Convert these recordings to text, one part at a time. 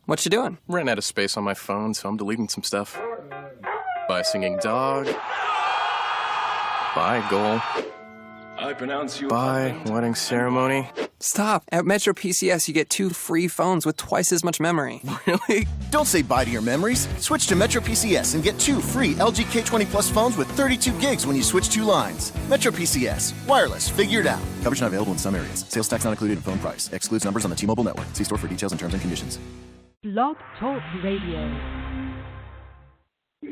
What you doing? Ran out of space on my phone, so I'm deleting some stuff. Bye, singing dog. Bye, goal. I pronounce you. Bye, wedding ceremony. Stop. At Metro PCS, you get 2 free phones with twice as much memory. Really? Don't say bye to your memories. Switch to Metro PCS and get 2 free LG K20 Plus phones with 32 gigs when you switch 2 lines. Metro PCS. Wireless. Figure it out. Coverage not available in some areas. Sales tax not included in phone price. Excludes numbers on the T-Mobile network. See store for details and terms and conditions. Blog Talk Radio.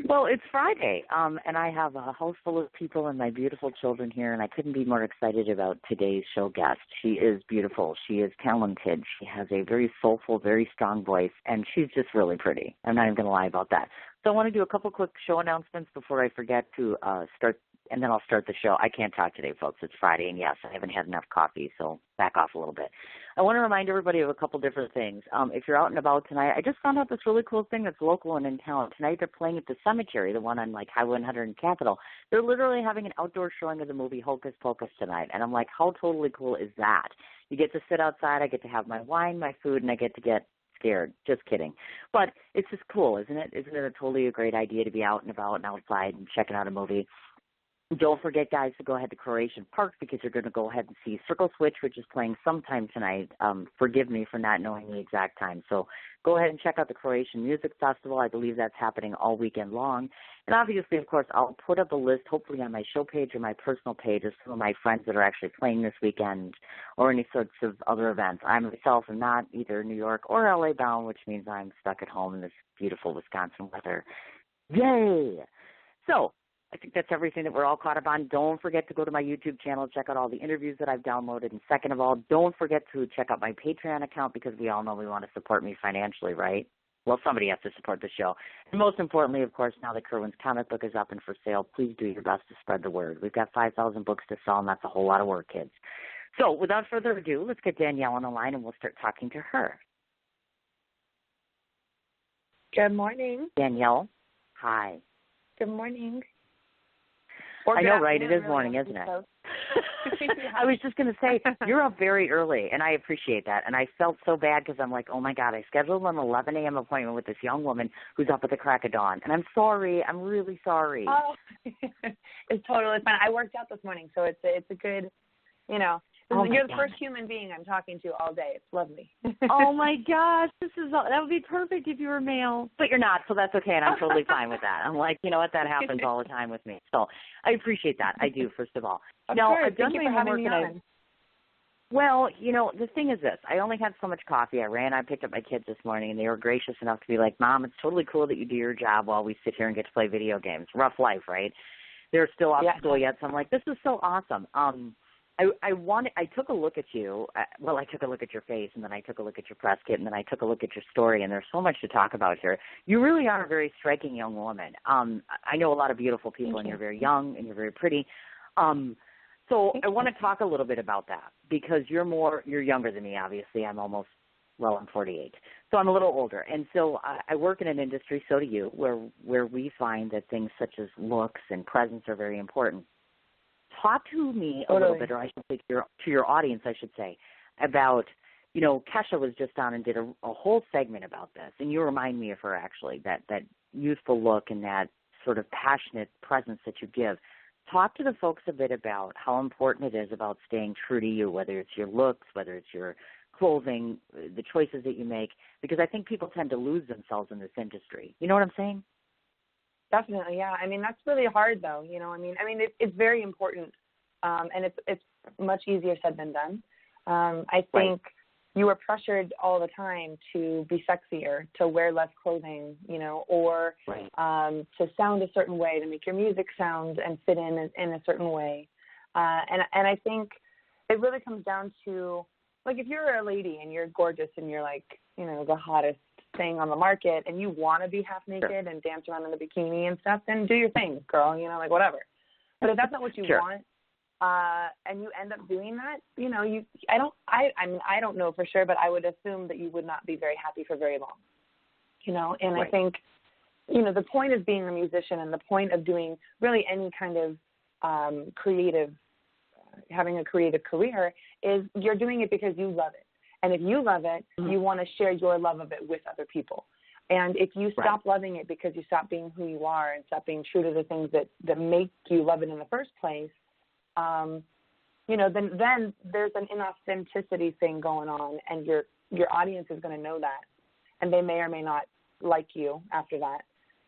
Well, it's Friday, and I have a house full of people and my beautiful children here, and I couldn't be more excited about today's show guest. She is beautiful. She is talented. She has a very soulful, very strong voice, and she's just really pretty. I'm not even going to lie about that. So I want to do a couple quick show announcements before I forget to start, and then I'll start the show. I can't talk today, folks. It's Friday, and yes, I haven't had enough coffee, so back off a little bit. I want to remind everybody of a couple different things. If you're out and about tonight, I just found out this really cool thing that's local and in town. Tonight they're playing at the cemetery, the one on like Highway 100 in Capitol. They're literally having an outdoor showing of the movie Hocus Pocus tonight, and I'm like, how totally cool is that? You get to sit outside, I get to have my wine, my food, and I get to get scared. Just kidding. But it's just cool, isn't it? Isn't it a great idea to be out and about and outside and checking out a movie? Don't forget, guys, to go ahead to Croatian Park because you're going to go ahead and see Circle Switch, which is playing sometime tonight. Forgive me for not knowing the exact time. So go ahead and check out the Croatian Music Festival. I believe that's happening all weekend long. And obviously, of course, I'll put up a list, hopefully on my show page or my personal page, of some of my friends that are actually playing this weekend or any sorts of other events. I myself am not either New York or LA bound, which means I'm stuck at home in this beautiful Wisconsin weather. Yay! So I think that's everything that we're all caught up on. Don't forget to go to my YouTube channel, check out all the interviews that I've downloaded. And second of all, don't forget to check out my Patreon account because we all know we want to support me financially, right? Well, somebody has to support the show. And most importantly, of course, now that Kerwin's comic book is up and for sale, please do your best to spread the word. We've got 5,000 books to sell, and that's a whole lot of work, kids. So without further ado, let's get Danielle on the line, and we'll start talking to her. Good morning. Danielle, hi. Good morning. I know, right? It is morning, isn't it? I was just going to say, you're up very early, and I appreciate that. And I felt so bad because I'm like, oh, my God, I scheduled an 11 a.m. appointment with this young woman who's up at the crack of dawn. And I'm sorry. I'm really sorry. Oh, it's totally fine. I worked out this morning, so it's a good, you're the first human being I'm talking to all day. It's lovely. Oh, my gosh. That would be perfect if you were male. But you're not, so that's okay, and I'm totally fine with that. I'm like, you know what? That happens all the time with me. So I appreciate that. I do, first of all. Of now, course. I've done Thank you my for having me homework. on. Well, the thing is this. I only had so much coffee. I picked up my kids this morning, and they were gracious enough to be like, Mom, it's totally cool that you do your job while we sit here and get to play video games. Rough life, right? They're still off school yet, so I'm like, this is so awesome. I took a look at you. I took a look at your face, and then I took a look at your press kit, and then I took a look at your story, and there's so much to talk about here. You really are a very striking young woman. I know a lot of beautiful people, and you're very young, and you're very pretty. So I want to talk a little bit about that because you're younger than me, obviously. I'm 48. So I'm a little older. And so I work in an industry, so do you, where we find that things such as looks and presence are very important. Talk to me a little bit, or I should say to your audience, I should say, about, Kesha was just on and did a whole segment about this. And you remind me of her, actually, that youthful look and that sort of passionate presence that you give. Talk to the folks a bit about how important it is about staying true to you, whether it's your looks, whether it's your clothing, the choices that you make, because I think people tend to lose themselves in this industry. You know what I'm saying? Definitely, yeah. I mean, that's really hard, though. It's very important, and it's much easier said than done. I think you are pressured all the time to be sexier, to wear less clothing, or to sound a certain way, to make your music sound and fit in a certain way. And I think it really comes down to, like, if you're a lady and you're gorgeous and you're like, the hottest thing on the market and you want to be half naked and dance around in a bikini and stuff, then do your thing, girl, whatever. But if that's not what you want, and you end up doing that, I don't know for sure, but I would assume that you would not be very happy for very long, and I think, the point of being a musician and the point of doing really any kind of having a creative career is you're doing it because you love it. And if you love it, you want to share your love of it with other people. And if you stop loving it because you stop being who you are and stop being true to the things that make you love it in the first place, you know, then there's an inauthenticity thing going on, and your audience is going to know that, and they may or may not like you after that,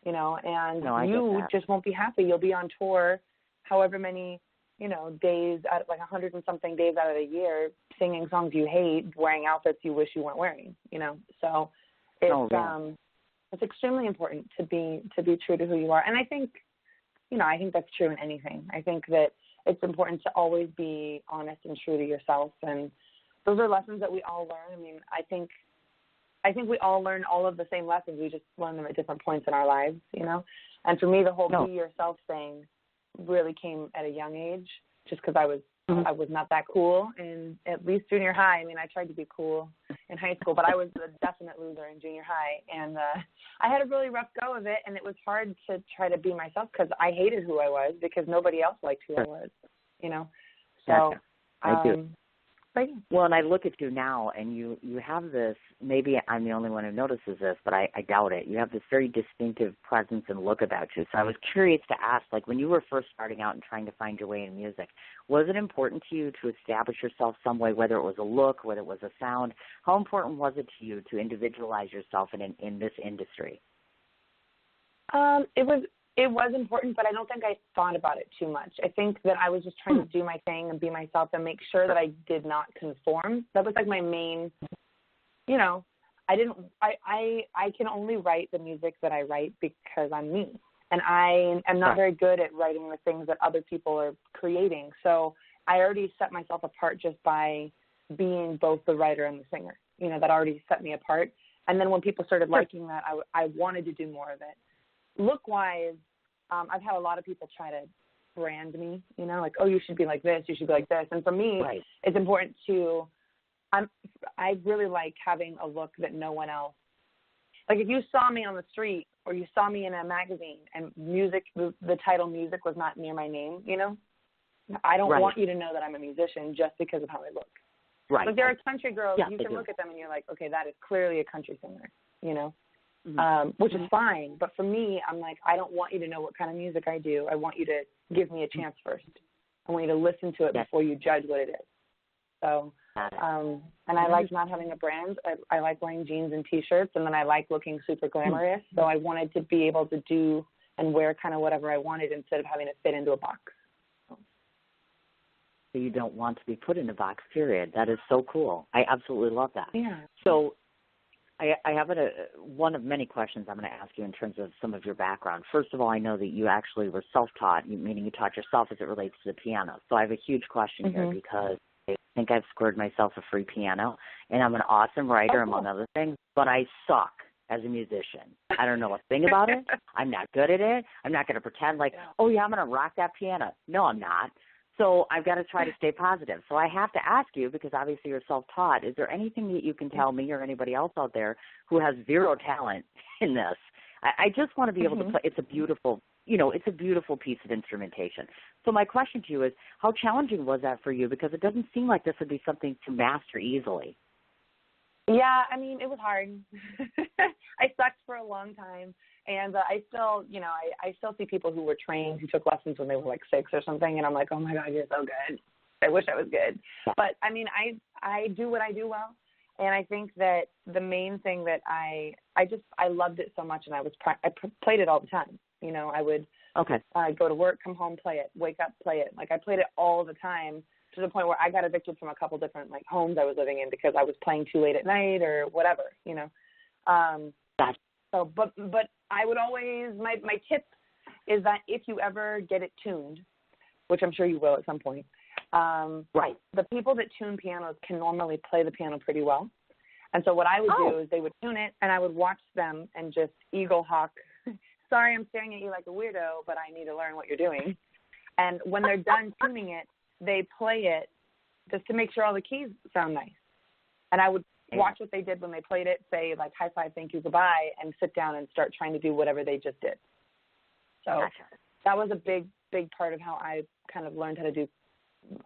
you know, and you just won't be happy. You'll be on tour however many, you know, days, like 100 and something days out of the year, singing songs you hate, wearing outfits you wish you weren't wearing, you know. So it's extremely important to be true to who you are. And I think, you know, I think that's true in anything. I think that it's important to always be honest and true to yourself. And those are lessons that we all learn. I mean, I think we all learn all of the same lessons. We just learn them at different points in our lives, you know. And for me, the whole be yourself thing really came at a young age, just because I was not that cool in at least junior high. I mean, I tried to be cool in high school, but I was a definite loser in junior high. And I had a really rough go of it, and it was hard to try to be myself because I hated who I was because nobody else liked who I was, you know. So I do. Well, and I look at you now, and you have this, maybe I'm the only one who notices this, but I doubt it. You have this very distinctive presence and look about you. So I was curious to ask, like, when you were first starting out and trying to find your way in music, was it important to you to establish yourself some way, whether it was a look, whether it was a sound? How important was it to you to individualize yourself in this industry? It was important, but I don't think I thought about it too much. I think that I was just trying to do my thing and be myself and make sure that I did not conform. That was like my main, you know, I can only write the music that I write because I'm me. And I am not very good at writing the things that other people are creating. So I already set myself apart just by being both the writer and the singer. You know, that already set me apart. And then when people started liking that, I wanted to do more of it. Look-wise, I've had a lot of people try to brand me, you know, like, oh, you should be like this, you should be like this. And for me, it's important to, I really like having a look that no one else, like if you saw me on the street or you saw me in a magazine and music, the title music was not near my name, you know, I don't want you to know that I'm a musician just because of how I look. Right. Like there are country girls, you can look at them and you're like, okay, that is clearly a country singer, you know. Which is fine. But for me, I'm like, I don't want you to know what kind of music I do. I want you to give me a chance first. I want you to listen to it before you judge what it is. So, and I like not having a brand. I like wearing jeans and T-shirts, and then I like looking super glamorous. So I wanted to be able to do and wear kind of whatever I wanted instead of having to fit into a box. So you don't want to be put in a box, period. That is so cool. I absolutely love that. Yeah. So I have one of many questions I'm going to ask you in terms of some of your background. First of all, I know that you actually were self-taught, meaning you taught yourself as it relates to the piano. So I have a huge question here because I think I've scored myself a free piano, and I'm an awesome writer, among other things, but I suck as a musician. I don't know a thing about it. I'm not good at it. I'm not going to pretend like, oh, yeah, I'm going to rock that piano. No, I'm not. So I've got to try to stay positive. So I have to ask you, because obviously you're self-taught, is there anything that you can tell me or anybody else out there who has zero talent in this? I just want to be able to play. It's a beautiful, it's a beautiful piece of instrumentation. So my question to you is, how challenging was that for you? Because it doesn't seem like this would be something to master easily. Yeah, I mean, it was hard. I sucked for a long time. And I still, I still see people who were trained, who took lessons when they were like 6 or something, and I'm like, oh my God, you're so good. I wish I was good. But I mean, I do what I do well, and I think that the main thing that I loved it so much, and I played it all the time. I would go to work, come home, play it, wake up, play it. Like I played it all the time to the point where I got evicted from a couple different like homes I was living in because I was playing too late at night or whatever. So, but I would always, my tip is that if you ever get it tuned, which I'm sure you will at some point, the people that tune pianos can normally play the piano pretty well. And so what I would do is they would tune it, and I would watch them and just eagle hawk. Sorry, I'm staring at you like a weirdo, but I need to learn what you're doing. And when they're done tuning it, they play it just to make sure all the keys sound nice. And I would watch what they did when they played it, say like high five, thank you, goodbye, and sit down and start trying to do whatever they just did. So that was a big, big part of how I kind of learned how to do,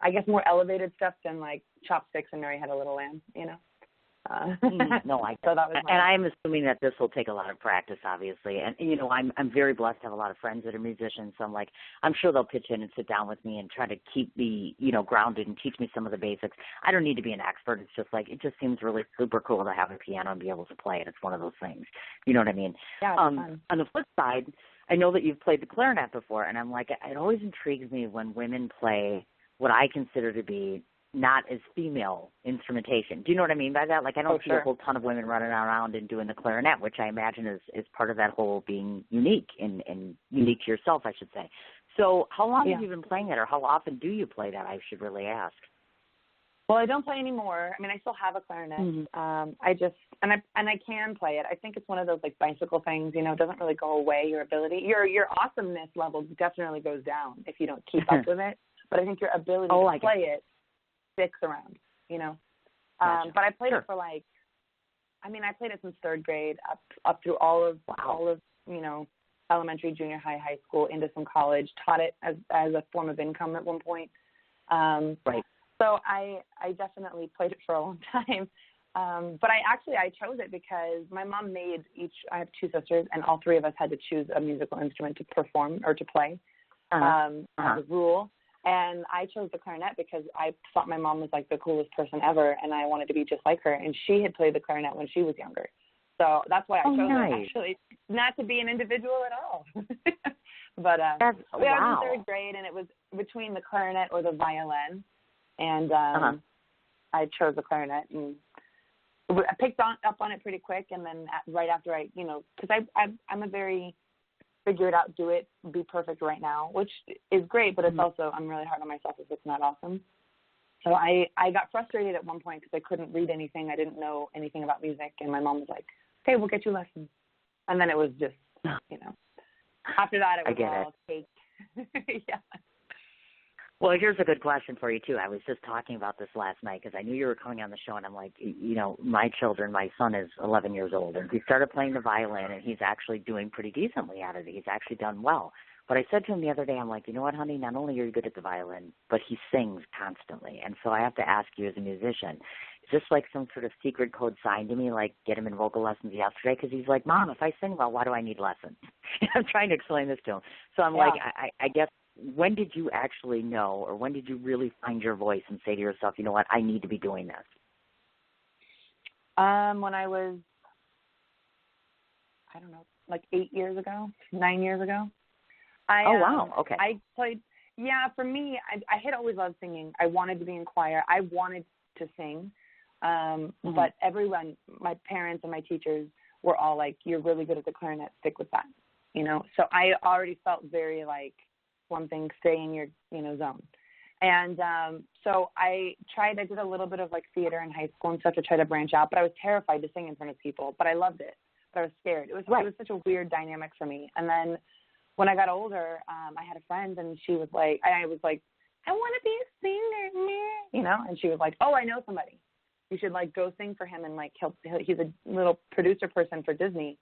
I guess, more elevated stuff than like chopsticks and Mary Had a Little Lamb, No, so that was and I'm assuming that this will take a lot of practice, obviously. And I'm very blessed to have a lot of friends that are musicians. So I'm sure they'll pitch in and sit down with me and try to keep me, grounded and teach me some of the basics. I don't need to be an expert. It's just it just seems really super cool to have a piano and be able to play it. It's one of those things. You know what I mean? Yeah. On the flip side, I know that you've played the clarinet before, and I'm it always intrigues me when women play what I consider to be not as female instrumentation. Do you know what I mean by that? I don't see a whole ton of women running around and doing the clarinet, which I imagine is part of that whole being unique and unique to yourself, I should say. So how long have you been playing that, or how often do you play that, I should really ask? Well, I don't play anymore. I mean, I still have a clarinet. Mm-hmm. I can play it. I think it's one of those bicycle things, it doesn't really go away, your ability. Your awesomeness level definitely goes down if you don't keep up with it. But I think your ability to play it sticks around, Gotcha. But I played it for I played it since third grade up through all of elementary, junior high, high school, into some college. Taught it as a form of income at one point. Right. So I definitely played it for a long time. But I chose it because my mom I have two sisters, and all three of us had to choose a musical instrument to perform or to play as a rule. And I chose the clarinet because I thought my mom was the coolest person ever, and I wanted to be just like her. And she had played the clarinet when she was younger. So that's why I chose it, actually, not to be an individual at all. But I was in third grade, and it was between the clarinet or the violin. And I chose the clarinet, and I picked up on it pretty quick. And then right after because I'm a very figure it out, do it, be perfect right now, which is great, but it's also, I'm really hard on myself if it's not awesome. So I got frustrated at one point because I couldn't read anything. I didn't know anything about music, and my mom was like, okay, we'll get you lessons. And then it was just, after that it was all cake. Yeah. Well, here's a good question for you, too. I was just talking about this last night because I knew you were coming on the show, and I'm my son is 11 years old, and he started playing the violin, and he's actually doing pretty decently at it. He's actually done well. But I said to him the other day, I'm you know what, honey, not only are you good at the violin, but he sings constantly. And so I have to ask you as a musician, is this some sort of secret code sign to me, get him in vocal lessons yesterday? Because he's like, Mom, if I sing well, why do I need lessons? I'm trying to explain this to him. So I'm I guess, when did you actually know, or when did you really find your voice and say to yourself, you know what, I need to be doing this? When I was, 8 years ago, 9 years ago. Wow, okay. I played, for me, I had always loved singing. I wanted to be in choir. I wanted to sing. But everyone, my parents and my teachers were all you're really good at the clarinet, stick with that, So I already felt very one thing, stay in your, zone. And so I did a little bit of theater in high school and stuff to try to branch out, but I was terrified to sing in front of people, but I loved it, but I was scared. It was such a weird dynamic for me. And then when I got older, I had a friend, and she was I was I want to be a singer, and she was oh, I know somebody. You should go sing for him, and he's a little producer person for Disney.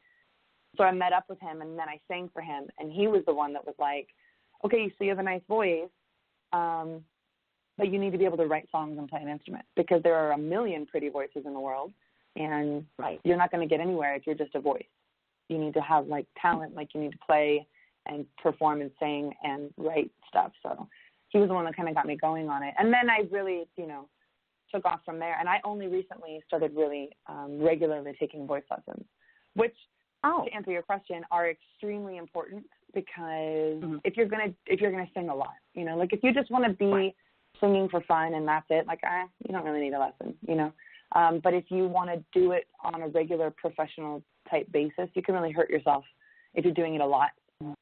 So I met up with him, and then I sang for him, and he was the one that was okay, so you have a nice voice, but you need to be able to write songs and play an instrument, because there are a million pretty voices in the world, and you're not going to get anywhere if you're just a voice. You need to have talent, you need to play and perform and sing and write stuff. So he was the one that kind of got me going on it. And then I really, took off from there. And I only recently started really regularly taking voice lessons, which, to answer your question, are extremely important, because if you're gonna sing a lot, if you just want to be singing for fun and that's it, you don't really need a lesson, but if you want to do it on a regular professional type basis, you can really hurt yourself if you're doing it a lot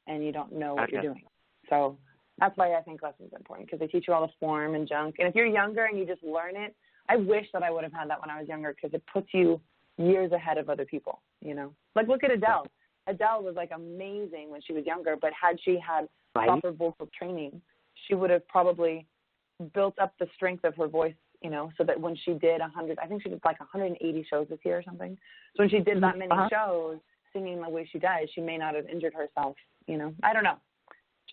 and you don't know what you're doing. So that's why I think lessons are important, because they teach you all the form and junk. And if you're younger and you just learn it, I wish that I would have had that when I was younger, because it puts you years ahead of other people, look at Adele. Adele was amazing when she was younger, but had she had proper vocal training, she would have probably built up the strength of her voice, so that when she did 100, I think she did 180 shows this year or something. So when she did that many shows singing the way she does, she may not have injured herself, I don't know.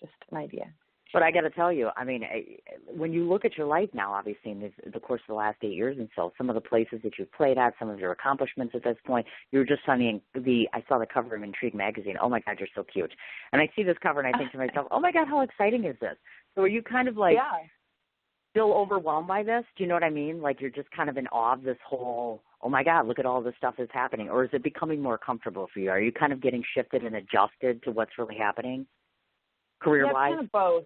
Just an idea. But I got to tell you, I mean, when you look at your life now, obviously in the course of the last 8 years and so, some of the places that you've played at, some of your accomplishments at this point, you were just signing I saw the cover of Intrigue magazine. Oh my God, you're so cute. And I see this cover and I think to myself, oh my God, how exciting is this? So are you kind of like still overwhelmed by this? Do you know what I mean? Like you're just kind of in awe of this whole, oh my God, look at all this stuff that's happening. Or is it becoming more comfortable for you? Are you kind of getting shifted and adjusted to what's really happening career-wise? Yeah, kind of both.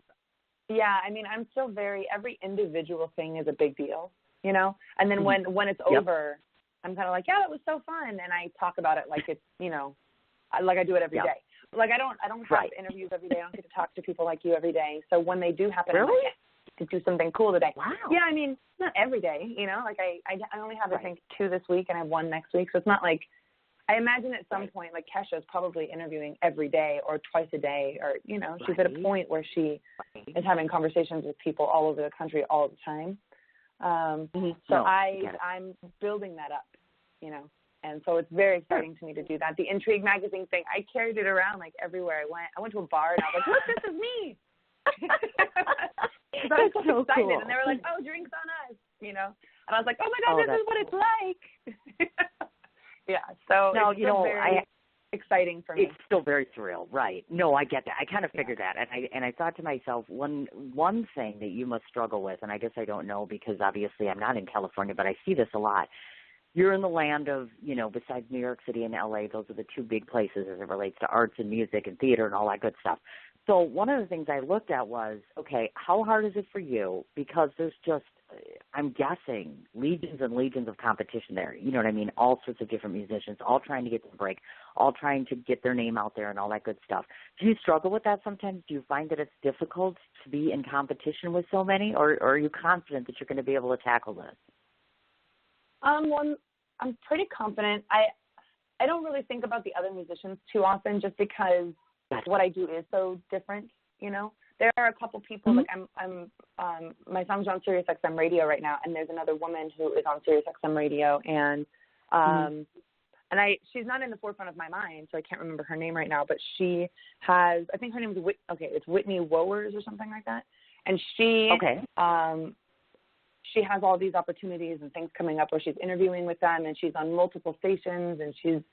Yeah, I mean, I'm still every individual thing is a big deal, you know? And then when it's over, I'm kind of like, yeah, that was so fun. And I talk about it like it's, you know, like I do it every day. Like I don't have interviews every day. I don't get to talk to people like you every day. So when they do happen, I'm like, to do something cool today. Wow. Yeah, I mean, not every day, you know? Like I only have, I think, 2 this week and I have 1 next week. So it's not like, I imagine at some point, like Kesha's probably interviewing every day or twice a day, or, you know, she's at a point where she is having conversations with people all over the country all the time. So I'm building that up, you know, and so it's very exciting to me to do that. The Intrigue magazine thing, I carried it around like everywhere I went. I went to a bar and I was like, look, this is me. Because I was so excited, cool. And they were like, oh, drinks on us, you know, and I was like, oh my God, this is what it's like. Yeah, so no, it's still very exciting for me. It's still very surreal, right? No, I get that. I kind of figured that, and I thought to myself, one thing that you must struggle with, and I guess I don't know because obviously I'm not in California, but I see this a lot. You're in the land of, you know, besides New York City and LA, those are the 2 big places as it relates to arts and music and theater and all that good stuff. So one of the things I looked at was, okay, how hard is it for you? Because there's just, I'm guessing, legions and legions of competition there. You know what I mean? All sorts of different musicians, all trying to get the break, all trying to get their name out there and all that good stuff. Do you struggle with that sometimes? Do you find that it's difficult to be in competition with so many, or are you confident that you're going to be able to tackle this? Well, I'm pretty confident. I don't really think about the other musicians too often just because what I do is so different, you know. There are a couple people, like I'm my song's on Sirius XM radio right now, and there's another woman who is on Sirius XM radio, and she's not in the forefront of my mind, so I can't remember her name right now, but she has, I think her name is it's Whitney Wowers or something like that, and she she has all these opportunities and things coming up where she's interviewing with them, and she's on multiple stations, and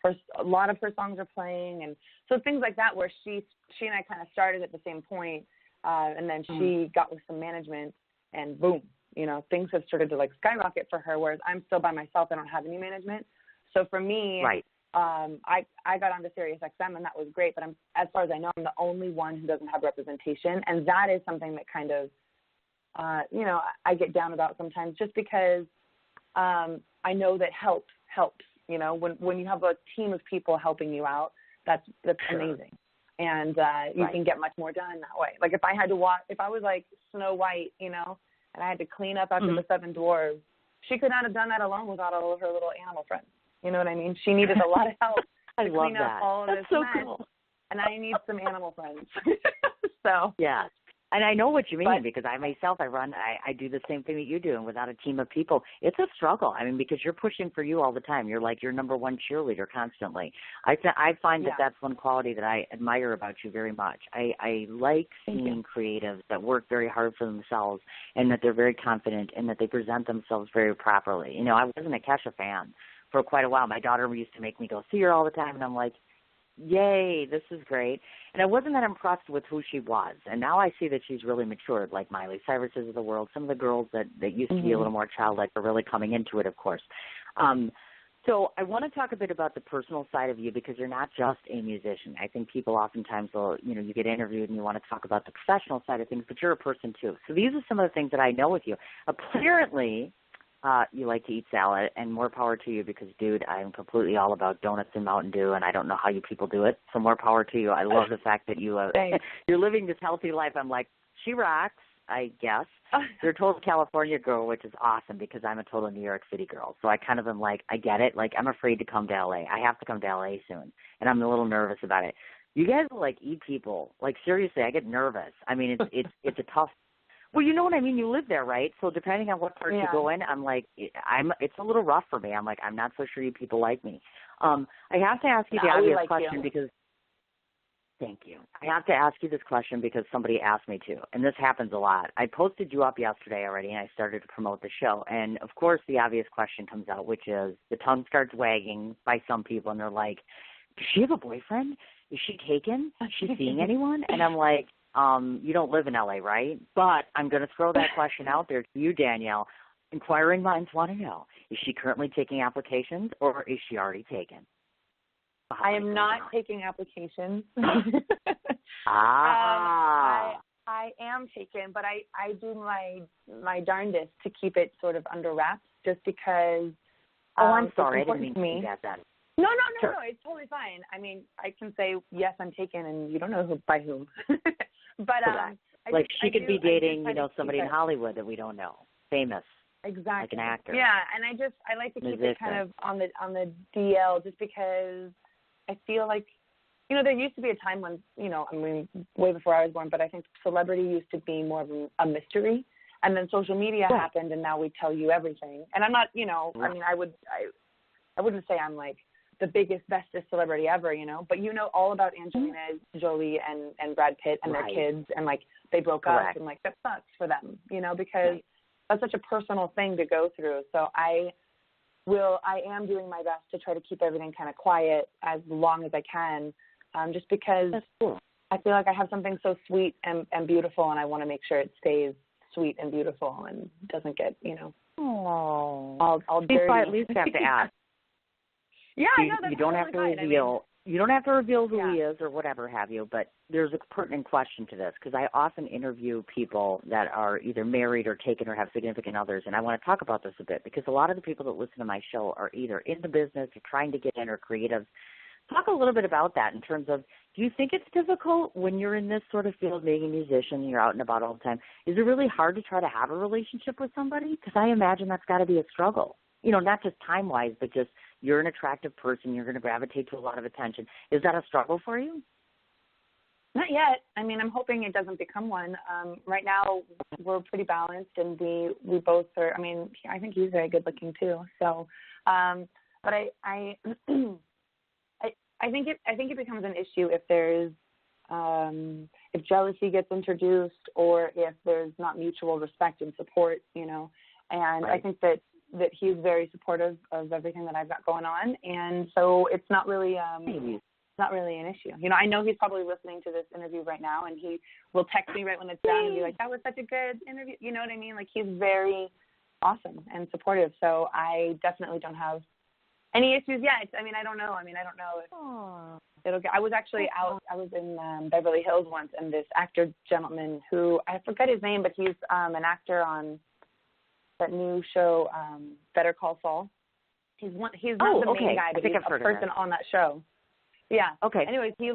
a lot of her songs are playing, and so things like that where she and I kind of started at the same point, and then she got with some management, and boom, you know, things have started to like skyrocket for her, whereas I'm still by myself. I don't have any management. So for me, I got onto Sirius XM, and that was great, but as far as I know, I'm the only one who doesn't have representation, and that is something that kind of, you know, I get down about sometimes just because I know that helps. You know, when you have a team of people helping you out, that's amazing. And you can get much more done that way. Like if I was like Snow White, you know, and I had to clean up after the 7 dwarves, she could not have done that alone without all of her little animal friends. You know what I mean? She needed a lot of help to clean up all of this mess. Cool. And I need some animal friends. So yeah. And I know what you mean because I myself, I do the same thing that you do, and without a team of people, it's a struggle. I mean, because you're pushing for you all the time. You're like your number one cheerleader constantly. I find that that's one quality that I admire about you very much. I like seeing creatives that work very hard for themselves and that they're very confident and that they present themselves very properly. You know, I wasn't a Kesha fan for quite a while. My daughter used to make me go see her all the time, and I'm like, yay, this is great. And I wasn't that impressed with who she was. And now I see that she's really matured, like Miley Cyrus's of the world. Some of the girls that used to be a little more childlike are really coming into it, of course. So I want to talk a bit about the personal side of you because you're not just a musician. I think people oftentimes will, you know, you get interviewed and you want to talk about the professional side of things, but you're a person too. So these are some of the things that I know with you. Apparently, you like to eat salad, and more power to you because, dude, I'm completely all about donuts and Mountain Dew, and I don't know how you people do it, so more power to you. I love the fact that you're living this healthy life. I'm like, she rocks, I guess. You're a total California girl, which is awesome because I'm a total New York City girl, so I kind of am like, I get it. Like, I'm afraid to come to L.A. I have to come to L.A. soon, and I'm a little nervous about it. You guys are like people. Like, seriously, I get nervous. I mean, it's a tough. Well, you know what I mean? You live there, right? So depending on what part you go in, I'm like, it's a little rough for me. I'm like, I'm not so sure you people like me. I have to ask you the obvious question because Thank you. I have to ask you this question because somebody asked me to, and this happens a lot. I posted you up yesterday already, and I started to promote the show. And, of course, the obvious question comes out, which is the tongue starts wagging by some people, and they're like, does she have a boyfriend? Is she taken? Is she seeing anyone? And I'm like, you don't live in L.A., right? But I'm going to throw that question out there to you, Danielle. Inquiring minds want to know, is she currently taking applications, or is she already taken? I am not taking applications. Ah. I am taken, but I do my darndest to keep it sort of under wraps, just because. I'm sorry, I didn't mean to me. You got that. No, Sure. no, it's totally fine. I mean, I can say yes, I'm taken, and you don't know by whom. But she could be dating, somebody in Hollywood that we don't know, famous. Exactly. Like an actor. Yeah, and I like to keep it kind of on the DL, just because I feel like, there used to be a time when, way before I was born, but I think celebrity used to be more of a mystery, and then social media happened, and now we tell you everything. And I'm not, I mean, I wouldn't say I'm like the biggest, bestest celebrity ever, but all about Angelina Jolie and Brad Pitt and their kids, and like they broke up, and like that sucks for them, because that's such a personal thing to go through. So I am doing my best to try to keep everything kind of quiet as long as I can, just because I feel like I have something so sweet and beautiful, and I want to make sure it stays sweet and beautiful and doesn't get, all dirty. So I at least have to ask. Yeah, I know, that's you don't have to reveal. You don't have to reveal who he is or whatever have you, but there's a pertinent question to this, because I often interview people that are either married or taken or have significant others, and I want to talk about this a bit, because a lot of the people that listen to my show are either in the business or trying to get in or creatives. Talk a little bit about that in terms of, do you think it's difficult when you're in this sort of field, being a musician, you're out and about all the time? Is it really hard to try to have a relationship with somebody? Because I imagine that's got to be a struggle. Not just time-wise, but just you're an attractive person. You're going to gravitate to a lot of attention. Is that a struggle for you? Not yet. I mean, I'm hoping it doesn't become one. Right now, we're pretty balanced, and we both are. I mean, I think he's very good-looking too. So, but I think it becomes an issue if there's if jealousy gets introduced, or if there's not mutual respect and support. And I think that he's very supportive of everything that I've got going on, and so it's not really an issue. I know he's probably listening to this interview right now, and he will text me right when it's done and be like, "That was such a good interview." You know what I mean? Like, he's very awesome and supportive. So I definitely don't have any issues yet. I mean, I don't know. I don't know if it'll get. I was actually out. I was in Beverly Hills once, and this actor gentleman who, I forget his name, but he's an actor on that new show, Better Call Saul. He's not the main guy, but he's a person on that show. Yeah. Okay. Anyways, he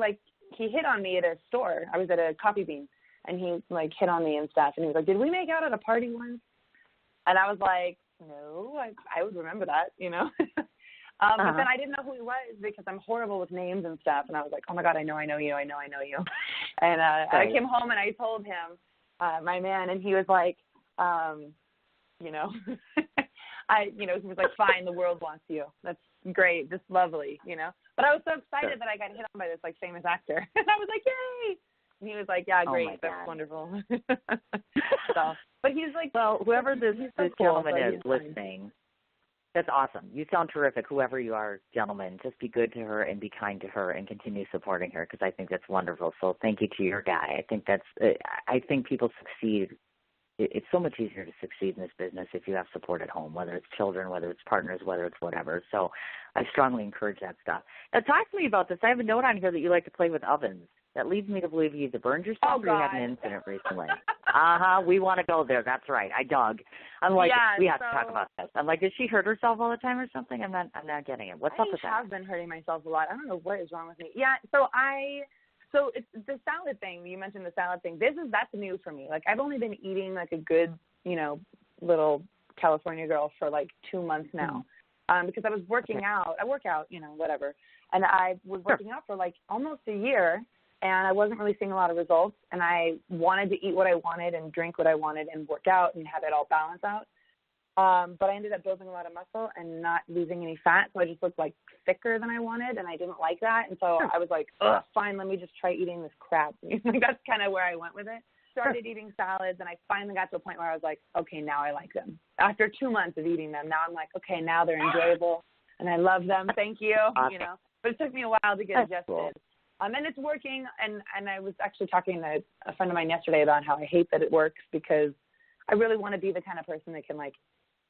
hit on me at a store. I was at a Coffee Bean, and he hit on me and stuff. And he was like, "Did we make out at a party once?" And I was like, "No, I would remember that, But then I didn't know who he was, because I'm horrible with names and stuff. And I was like, "Oh my God, I know you. And I came home and I told him, my man, and he was like, he was like, "Fine, the world wants you. That's great, just lovely, But I was so excited that I got hit on by this famous actor, and I was like, "Yay!" And he was like, "Yeah, great, that's wonderful." So, but he's like, well, whoever this gentleman is fine. listening, that's awesome. You sound terrific. Whoever you are, gentlemen, just be good to her and be kind to her and continue supporting her, because I think that's wonderful. So thank you to your guy. I think people succeed. It's so much easier to succeed in this business if you have support at home, whether it's children, whether it's partners, whether it's whatever. So I strongly encourage that stuff. Now, talk to me about this. I have a note on here that you like to play with ovens. That leads me to believe you either burned yourself or you had an incident recently. We want to go there. That's right. I dug. I'm like, we have to talk about this. I'm like, did she hurt herself all the time or something? I'm not getting it. What's up with that? I have been hurting myself a lot. I don't know what is wrong with me. Yeah, So it's the salad thing. You mentioned the salad thing. That's new for me. I've only been eating a good, little California girl for 2 months now, because I was working out. I work out, whatever. And I was working out for almost a year, and I wasn't really seeing a lot of results. And I wanted to eat what I wanted and drink what I wanted and work out and have it all balance out. But I ended up building a lot of muscle and not losing any fat, so I just looked like thicker than I wanted, and I didn't like that. And so I was like, fine, let me just try eating this crap. Like, that's kind of where I went with it. Started eating salads, and I finally got to a point where I was like, okay, now I like them. After 2 months of eating them, now I'm like, okay, now they're enjoyable, and I love them. Thank you. You know, but it took me a while to get adjusted. Cool. And it's working. And I was actually talking to a friend of mine yesterday about how I hate that it works, because I really want to be the kind of person that can, like,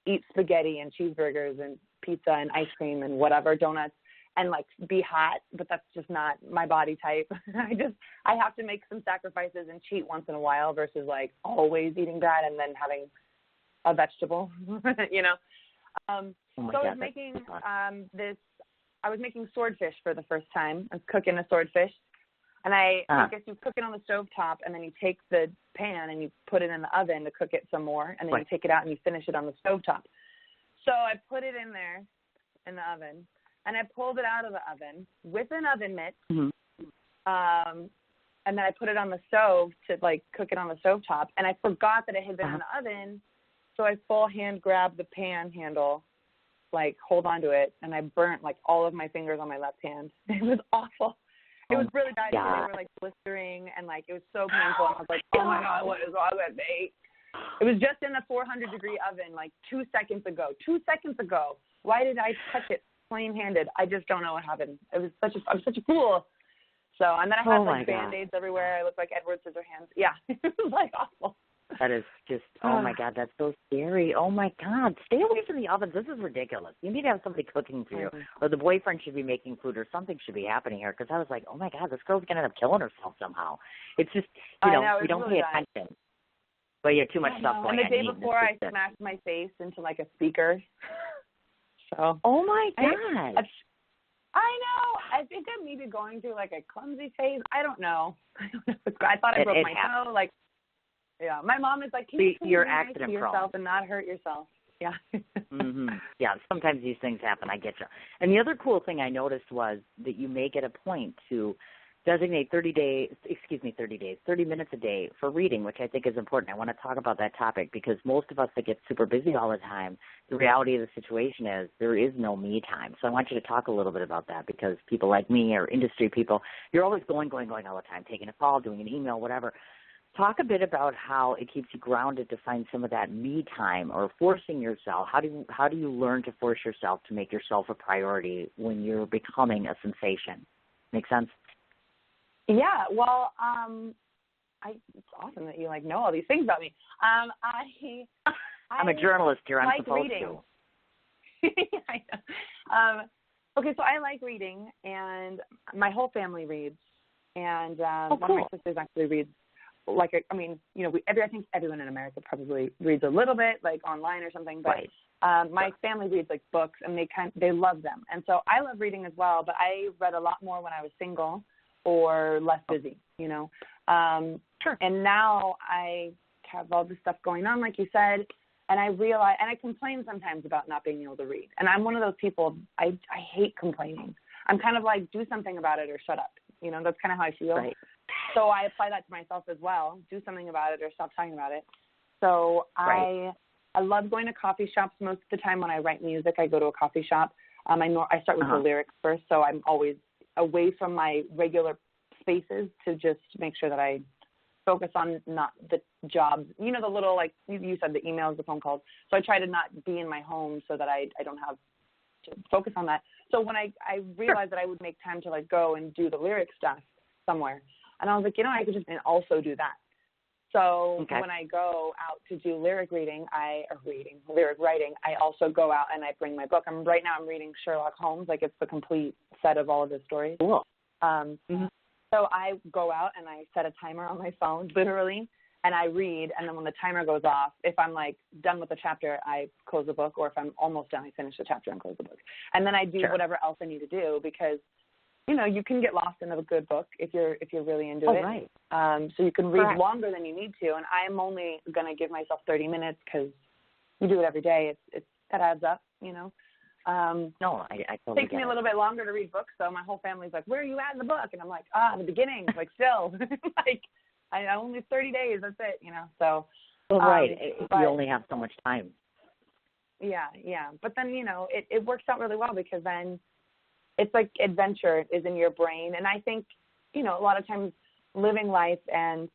eat spaghetti and cheeseburgers and pizza and ice cream and whatever, donuts, and, like, be hot, but that's just not my body type. I have to make some sacrifices and cheat once in a while versus, like, always eating that and then having a vegetable, you know. So I was making I was making swordfish for the first time. I was cooking a swordfish. And I guess you cook it on the stovetop, and then you take the pan and you put it in the oven to cook it some more, and then you take it out and you finish it on the stovetop. So I put it in there in the oven, and I pulled it out of the oven with an oven mitt, and then I put it on the stove to, like, cook it on the stovetop, and I forgot that it had been in the oven, so I full hand grabbed the pan handle, like, hold on to it, and I burnt, like, all of my fingers on my left hand. It was awful. It was really bad. They were, like, blistering, and, like, it was so painful. And I was like, oh, my God, what is wrong with me? It was just in the 400-degree oven, like, 2 seconds ago. 2 seconds ago. Why did I touch it plain-handed? I just don't know what happened. I was such a fool. So, and then I had, like, Band-Aids everywhere. I looked like Edward Scissorhands. Yeah, it was, like, awful. That is just, oh, my God, that's so scary. Oh, my God. Stay away from the ovens. This is ridiculous. You need to have somebody cooking for you, or the boyfriend should be making food, or something should be happening here, because I was like, oh, my God, this girl's going to end up killing herself somehow. It's just, you know we don't really pay attention. But you have too much stuff going on. And the day before, I smashed my face into, like, a speaker. So. Oh, my God. I know. I think I may be going through, like, a clumsy phase. I don't know. I thought I broke my toe, like. Yeah, my mom is like, can you accident yourself and not hurt yourself? Yeah. Yeah, sometimes these things happen. I get you. And the other cool thing I noticed was that you make it a point to designate 30 minutes a day for reading, which I think is important. I want to talk about that topic because most of us that get super busy all the time, the reality of the situation is there is no me time. So I want you to talk a little bit about that, because people like me or industry people, you're always going all the time, taking a call, doing an email, whatever. Talk a bit about how it keeps you grounded to find some of that me time, or forcing yourself. How do you learn to force yourself to make yourself a priority when you're becoming a sensation? Make sense? Yeah. Well, it's awesome that you, like, know all these things about me. I'm a journalist here. I'm like supposed reading. to. I know. Okay, so I like reading, and my whole family reads, and one of my sisters actually reads. Like, I mean, you know, I think everyone in America probably reads a little bit, like, online or something. But my family reads, like, books, and they love them. And so I love reading as well. But I read a lot more when I was single or less busy, you know. And now I have all this stuff going on, like you said, and I realize, and I complain sometimes about not being able to read. And I'm one of those people. I hate complaining. I'm kind of like, do something about it or shut up. You know, that's kind of how I feel. Right. So I apply that to myself as well. Do something about it or stop talking about it. So I love going to coffee shops. Most of the time when I write music, I go to a coffee shop. I start with the lyrics first, so I'm always away from my regular spaces to just make sure that I focus on not the jobs. You know, the little, like you said, the emails, the phone calls. So I try to not be in my home so that I don't have to focus on that. So when I realized that I would make time to, like, go and do the lyric stuff somewhere, and I was like, you know, I could just also do that. So when I go out to do lyric writing, I also go out and I bring my book. Right now I'm reading Sherlock Holmes, like, it's the complete set of all of his stories. Cool. So I go out and I set a timer on my phone, literally, and I read. And then when the timer goes off, if I'm, like, done with the chapter, I close the book, or if I'm almost done, I finish the chapter and close the book. And then I do whatever else I need to do, because, you know, you can get lost in a good book if you're really into it. Right. So you can read longer than you need to, and I'm only going to give myself 30 minutes because you do it every day. That adds up, you know. No, I totally takes me a little bit longer to read books, so my whole family's like, where are you at in the book? And I'm like, the beginning, like, still. Like, I only 30 days, that's it, you know. So. Well, right. You only have so much time. Yeah. But then, it works out really well because then it's like adventure is in your brain. And I think, a lot of times living life and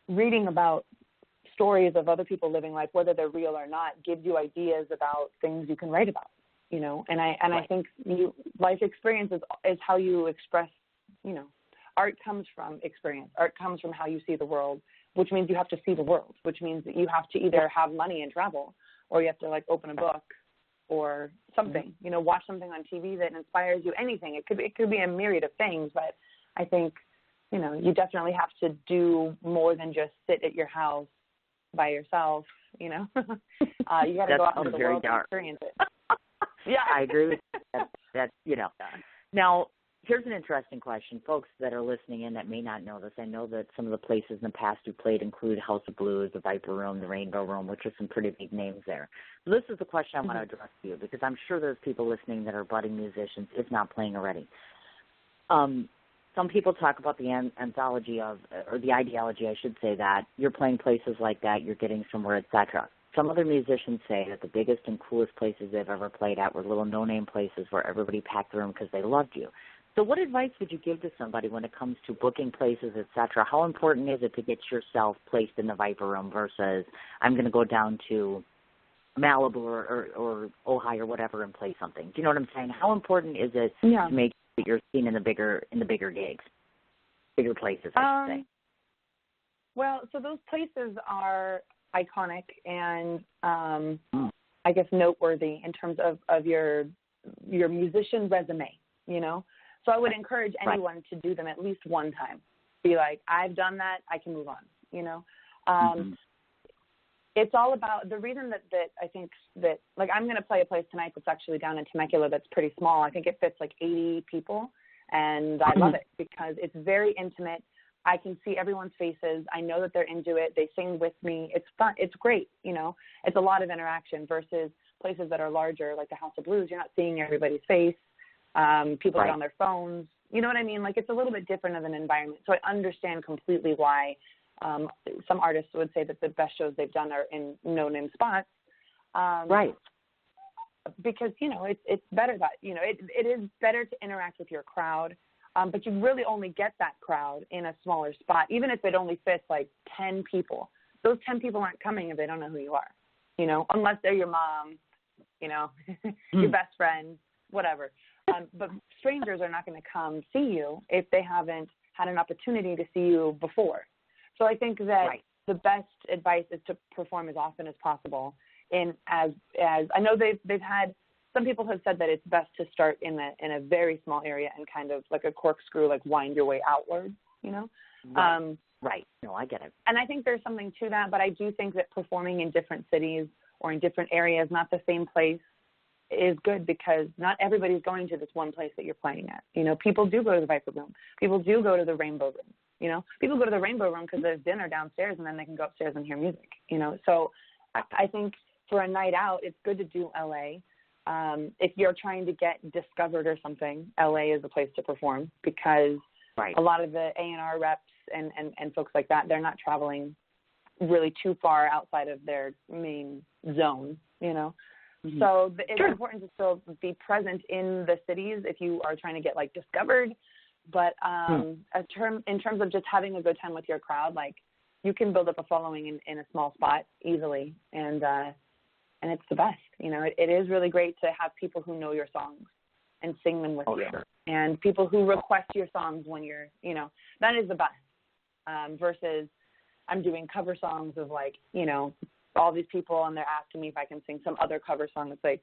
reading about stories of other people living life, whether they're real or not, gives you ideas about things you can write about, and I think life experience is how you express, art comes from experience. Art comes from how you see the world, which means you have to see the world, which means that you have to either have money and travel, or you have to open a book or something, watch something on TV that inspires you, anything. It could be a myriad of things, but I think, you definitely have to do more than just sit at your house by yourself, you got to go out into the world and experience it. Yeah, I agree with that. Now, here's an interesting question. Folks that are listening in that may not know this, I know that some of the places in the past you played include House of Blues, the Viper Room, the Rainbow Room, which are some pretty big names there. So this is the question I want to address to you, because I'm sure there's people listening that are budding musicians, if not playing already. Some people talk about the anthology of, or the ideology, I should say, that you're playing places like that, you're getting somewhere, etc. Some other musicians say that the biggest and coolest places they've ever played at were little no-name places where everybody packed the room because they loved you. So what advice would you give to somebody when it comes to booking places, etc.? How important is it to get yourself placed in the Viper Room versus I'm going to go down to Malibu or Ojai or whatever and play something? Do you know what I'm saying? How important is it to make that you're seen in the bigger gigs, bigger places, I should say? Well, so those places are iconic and I guess noteworthy in terms of your musician resume, So I would encourage anyone to do them at least one time. Be like, I've done that, I can move on, It's all about the reason that I think that, I'm going to play a place tonight that's actually down in Temecula that's pretty small. I think it fits 80 people, and I love it because it's very intimate. I can see everyone's faces. I know that they're into it. They sing with me. It's fun. It's great, It's a lot of interaction versus places that are larger, like the House of Blues. You're not seeing everybody's face. People are on their phones. You know what I mean? It's a little bit different of an environment. So I understand completely why some artists would say that the best shows they've done are in no-name spots. Because, it's better that, it is better to interact with your crowd. But you really only get that crowd in a smaller spot, even if it only fits 10 people. Those 10 people aren't coming if they don't know who you are, unless they're your mom, your best friend, whatever. But strangers are not going to come see you if they haven't had an opportunity to see you before. So I think that the best advice is to perform as often as possible. And as I know they've had, some people have said that it's best to start in a very small area and kind of like a corkscrew, wind your way outward, Right. No, I get it. And I think there's something to that, but I do think that performing in different cities or in different areas, not the same place, is good because not everybody's going to this one place that you're playing at. People do go to the Viper Room. People do go to the Rainbow Room. People go to the Rainbow Room because there's dinner downstairs and then they can go upstairs and hear music, So I think for a night out, it's good to do LA. If you're trying to get discovered or something, LA is a place to perform because a lot of the A&R reps and folks like that, they're not traveling really too far outside of their main zone, So it's important to still be present in the cities if you are trying to get discovered. But in terms of just having a good time with your crowd, you can build up a following in a small spot easily, and it's the best. It is really great to have people who know your songs and sing them with you, and people who request your songs when you're, that is the best. Versus I'm doing cover songs of all these people and they're asking me if I can sing some other cover song. It's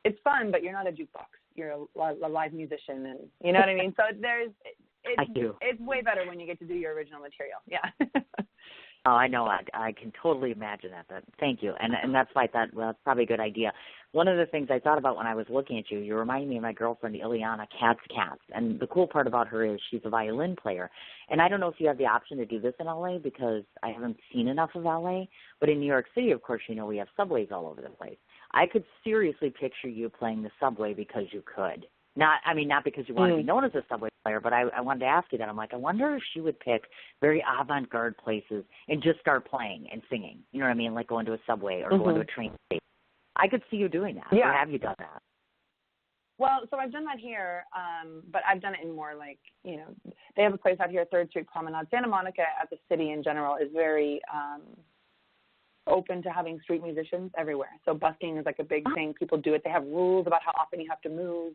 it's fun, but you're not a jukebox. You're a live musician, and you know what I mean? So it's way better when you get to do your original material. Yeah. Oh, I know. I can totally imagine that. But thank you. And that's why I thought, well, it's probably a good idea. One of the things I thought about when I was looking at you, you remind me of my girlfriend, Ileana Katz. And the cool part about her is she's a violin player. And I don't know if you have the option to do this in L.A. because I haven't seen enough of L.A. But in New York City, of course, we have subways all over the place. I could seriously picture you playing the subway because you could. Not because you want to be known as a subway player, but I wanted to ask you that. I'm I wonder if she would pick very avant-garde places and just start playing and singing. You know what I mean? Like going to a subway or going to a train station. I could see you doing that. Yeah. Or have you done that? Well, so I've done that here, but I've done it in more like, they have a place out here, 3rd Street Promenade. Santa Monica, as a city in general, is very open to having street musicians everywhere. So busking is like a big thing. People do it. They have rules about how often you have to move,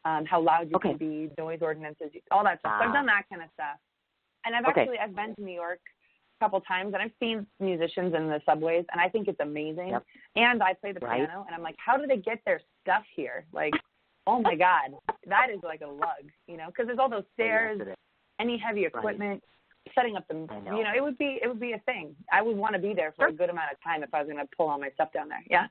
how loud you can be, noise ordinances, all that stuff. So I've done that kind of stuff. And I've been to New York a couple times, and I've seen musicians in the subways, and I think it's amazing. Yep. And I play the piano, and I'm like, how do they get their stuff here? Like, oh my God, that is like a lug, because there's all those stairs, any heavy equipment, setting up the, it would be a thing. I would want to be there for a good amount of time if I was going to pull all my stuff down there. Yeah.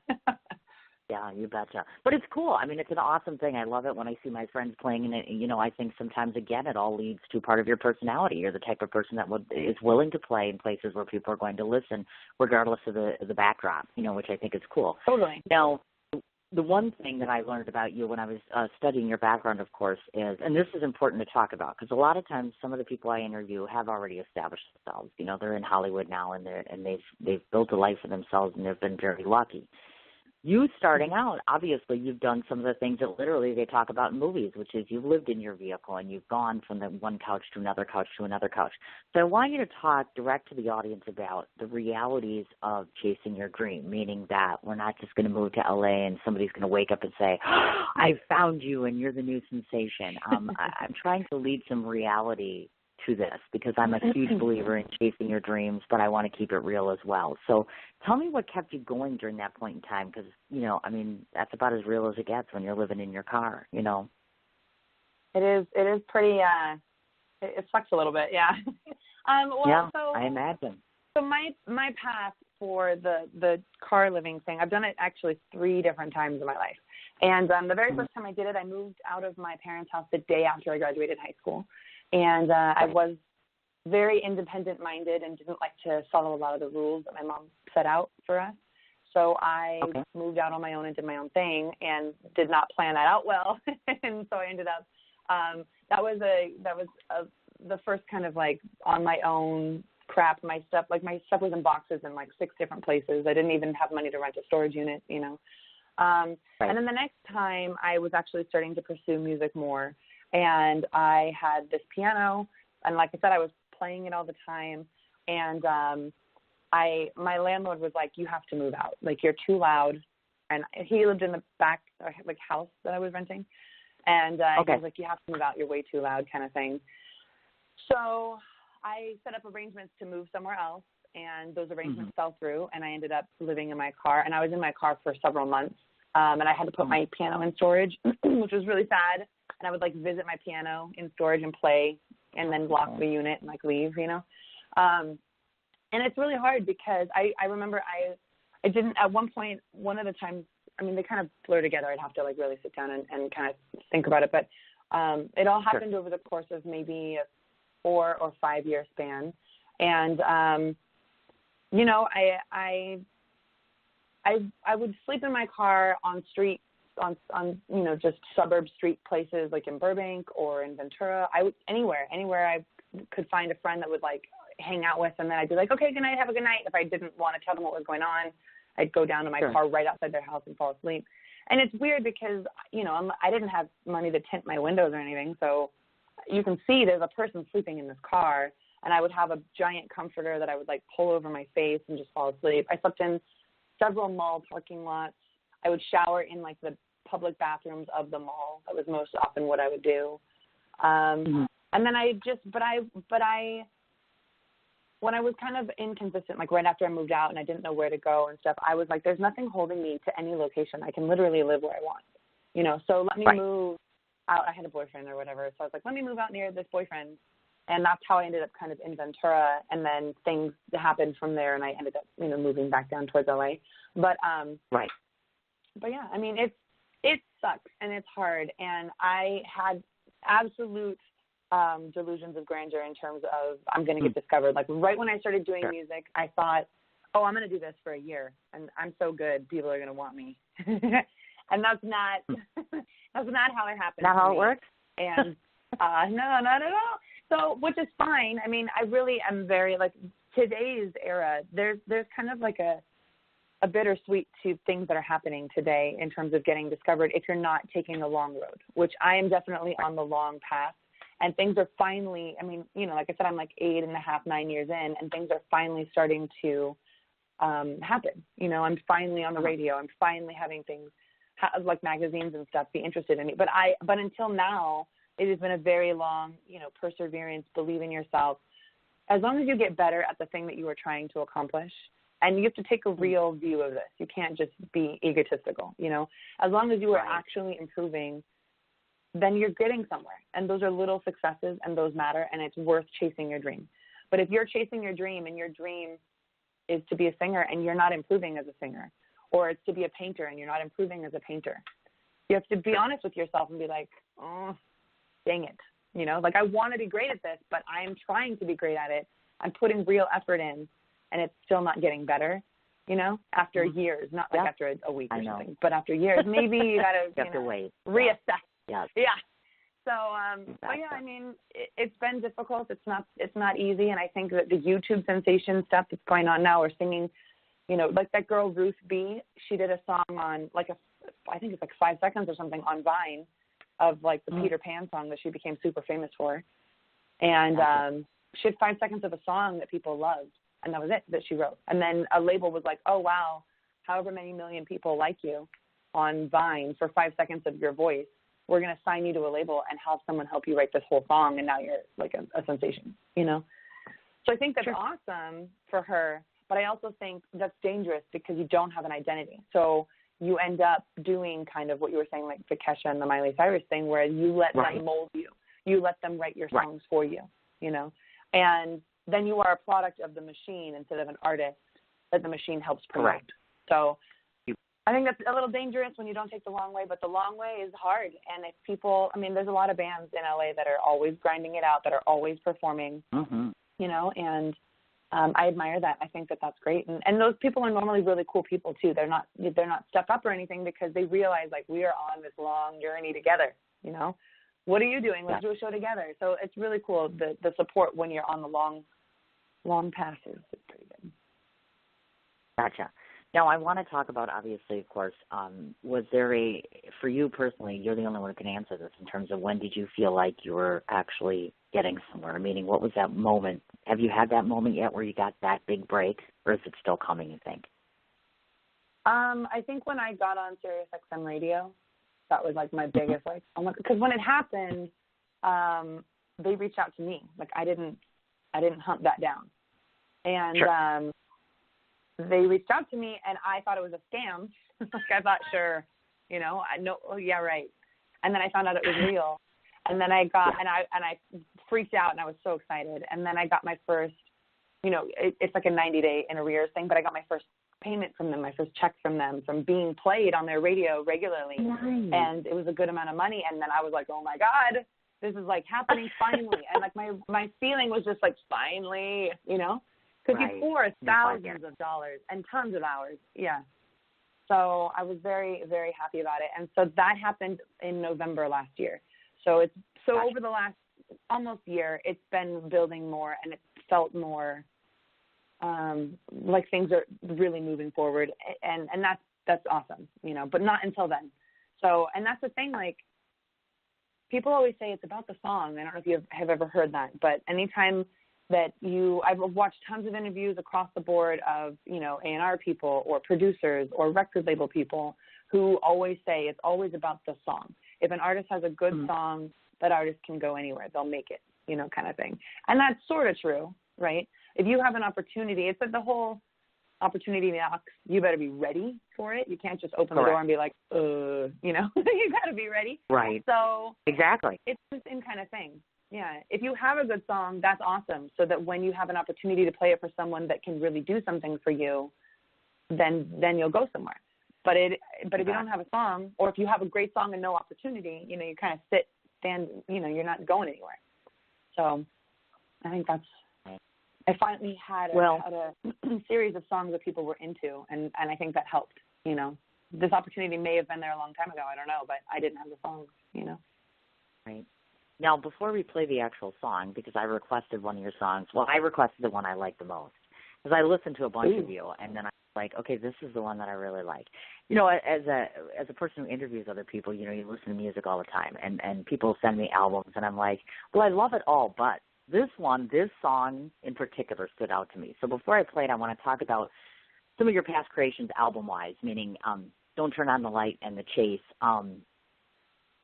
Yeah, you betcha. But it's cool. I mean, it's an awesome thing. I love it when I see my friends playing in it. I think sometimes, again, it all leads to part of your personality. You're the type of person that is willing to play in places where people are going to listen, regardless of the backdrop, which I think is cool. Totally. Now, the one thing that I learned about you when I was studying your background, of course, is, and this is important to talk about, because a lot of times some of the people I interview have already established themselves. They're in Hollywood now, and they've built a life for themselves, and they've been very lucky. You starting out, obviously, you've done some of the things that literally they talk about in movies, which is you've lived in your vehicle and you've gone from the one couch to another couch to another couch. So I want you to talk direct to the audience about the realities of chasing your dream, meaning that we're not just going to move to LA and somebody's going to wake up and say, I found you and you're the new sensation. I'm trying to lead some reality to this because I'm a huge believer in chasing your dreams, but I want to keep it real as well. So tell me what kept you going during that point in time, because, that's about as real as it gets when you're living in your car, It is pretty, it sucks a little bit, yeah. I imagine. So my path for the car living thing, I've done it actually 3 different times in my life. And the very first time I did it, I moved out of my parents' house the day after I graduated high school. And I was very independent-minded and didn't like to follow a lot of the rules that my mom set out for us. So I moved out on my own and did my own thing and did not plan that out well. And so I ended up that was the first kind of like on my own crap. My stuff was in boxes in like 6 different places. I didn't even have money to rent a storage unit, And then the next time I was actually starting to pursue music more. And I had this piano, and like I said, I was playing it all the time. And my landlord was like, "You have to move out. Like, you're too loud." And he lived in the back house that I was renting. And he was like, "You have to move out. You're way too loud," kind of thing. So I set up arrangements to move somewhere else, and those arrangements fell through. And I ended up living in my car, and I was in my car for several months. And I had to put my piano in storage, which was really sad. And I would visit my piano in storage and play, and then lock the unit and leave, And it's really hard because I remember I didn't at one point. One of the times, they kind of blur together. I'd have to really sit down and kind of think about it. But it all happened over the course of maybe a 4 or 5 year span, and I would sleep in my car on street. On just suburb street places like in Burbank or in Ventura. I would anywhere I could find a friend that would hang out with, and then I'd be like, okay, good night, have a good night. If I didn't want to tell them what was going on, I'd go down to my car right outside their house and fall asleep. And it's weird because I didn't have money to tint my windows or anything, so you can see there's a person sleeping in this car, and I would have a giant comforter that I would pull over my face and just fall asleep. I slept in several mall parking lots. I would shower in the public bathrooms of the mall. That was most often what I would do. And then when I was kind of inconsistent, right after I moved out and I didn't know where to go and stuff, I was like, there's nothing holding me to any location. I can literally live where I want, so let me move out. I had a boyfriend or whatever. So I was like, let me move out near this boyfriend. And that's how I ended up kind of in Ventura. And then things happened from there, and I ended up, moving back down towards LA. But, But yeah, it sucks and it's hard. And I had absolute delusions of grandeur in terms of I'm going to get discovered. Right when I started doing music, I thought, oh, I'm going to do this for a year, and I'm so good, people are going to want me. And that's not how it happened. Not how it works. And no, not at all. So, which is fine. I really am very today's era. There's kind of a a bittersweet to things that are happening today in terms of getting discovered if you're not taking the long road, which I am definitely on the long path. And things are finally, I mean, you know, like I said, I'm like 8.5, 9 years in, and things are finally starting to happen. You know, I'm finally on the radio. I'm finally having things like magazines and stuff be interested in me. But until now, it has been a very long, you know, perseverance, believe in yourself. As long as you get better at the thing that you are trying to accomplish, and you have to take a real view of this. You can't just be egotistical, you know. As long as you are actually improving, then you're getting somewhere. And those are little successes, and those matter, and it's worth chasing your dream. But if you're chasing your dream and your dream is to be a singer and you're not improving as a singer, or it's to be a painter and you're not improving as a painter, you have to be honest with yourself and be like, oh, dang it. You know, like I want to be great at this, but I'm trying to be great at it. I'm putting real effort in, and it's still not getting better, you know, after years, not like after a week or something, but after years. Maybe you got to wait. Reassess. Yeah. So, but yeah, I mean, it's been difficult. It's not easy. And I think that the YouTube sensation stuff that's going on now, or singing, you know, like that girl, Ruth B, she did a song on I think it's like 5 seconds or something on Vine of like the Peter Pan song that she became super famous for. And she had 5 seconds of a song that people loved. And that was it that she wrote. And then a label was like, oh, wow, however many million people like you on Vine for 5 seconds of your voice, we're going to sign you to a label and have someone help you write this whole song, and now you're like a sensation, you know? So I think that's awesome for her, but I also think that's dangerous because you don't have an identity. So you end up doing kind of what you were saying, like the Kesha and the Miley Cyrus thing, where you let them mold you. You let them write your songs for you, you know? And then you are a product of the machine instead of an artist that the machine helps promote. So I think that's a little dangerous when you don't take the long way, but the long way is hard. And if people, I mean, there's a lot of bands in LA that are always grinding it out, that are always performing, you know, and I admire that. I think that that's great. And those people are normally really cool people too. They're not stuck up or anything, because they realize like we are on this long journey together, you know. What are you doing? Let's do a show together. So it's really cool, the support when you're on the long path is pretty good. Gotcha. Now, I want to talk about, obviously, of course, was there for you personally, you're the only one who can answer this, in terms of when did you feel like you were actually getting somewhere? Meaning, what was that moment? Have you had that moment yet where you got that big break, or is it still coming, you think? I think when I got on Sirius XM radio, that was like my biggest, like, oh my, because when it happened, they reached out to me. Like I didn't hunt that down. And they reached out to me, and I thought it was a scam. Like I thought, sure, you know, yeah, right. And then I found out it was real. And then I got, and I freaked out, and I was so excited. And then I got my first, you know, it's like a 90-day in arrears thing, but I got my first payment from them, my first check from them, from being played on their radio regularly. Nice. And it was a good amount of money. And then I was like, oh my God, this is like happening finally. And like my feeling was just like, finally, you know, because you pour thousands of dollars and tons of hours. Yeah. So I was very, very happy about it. And so that happened in November last year. So over the last almost year, it's been building more, and it felt more like things are really moving forward. And that's awesome, you know, but not until then. So, and that's the thing, like, people always say it's about the song. I don't know if you have ever heard that, but anytime that I've watched tons of interviews across the board of, you know, A&R people or producers or record label people who always say it's always about the song. If an artist has a good song, that artist can go anywhere. They'll make it, you know, kind of thing. And that's sort of true, right? If you have an opportunity, it's like the whole opportunity knocks, you better be ready for it. You can't just open the door and be like, you know, you got to be ready. Right. So exactly. It's the same kind of thing. Yeah. If you have a good song, that's awesome. So that when you have an opportunity to play it for someone that can really do something for you, then you'll go somewhere. But if you don't have a song, or if you have a great song and no opportunity, you know, you kind of stand, you know, you're not going anywhere. So I think I finally had a series of songs that people were into, and I think that helped, you know. This opportunity may have been there a long time ago, I don't know, but I didn't have the songs, you know. Right. Now, before we play the actual song, because I requested one of your songs, I requested the one I liked the most, because I listened to a bunch of you, and then like, okay, this is the one that I really like. You know, as a person who interviews other people, you know, you listen to music all the time, and people send me albums, and I'm like, well, I love it all, but this song in particular stood out to me. So before I play it, I want to talk about some of your past creations album-wise, meaning Don't Turn on the Light and The Chase.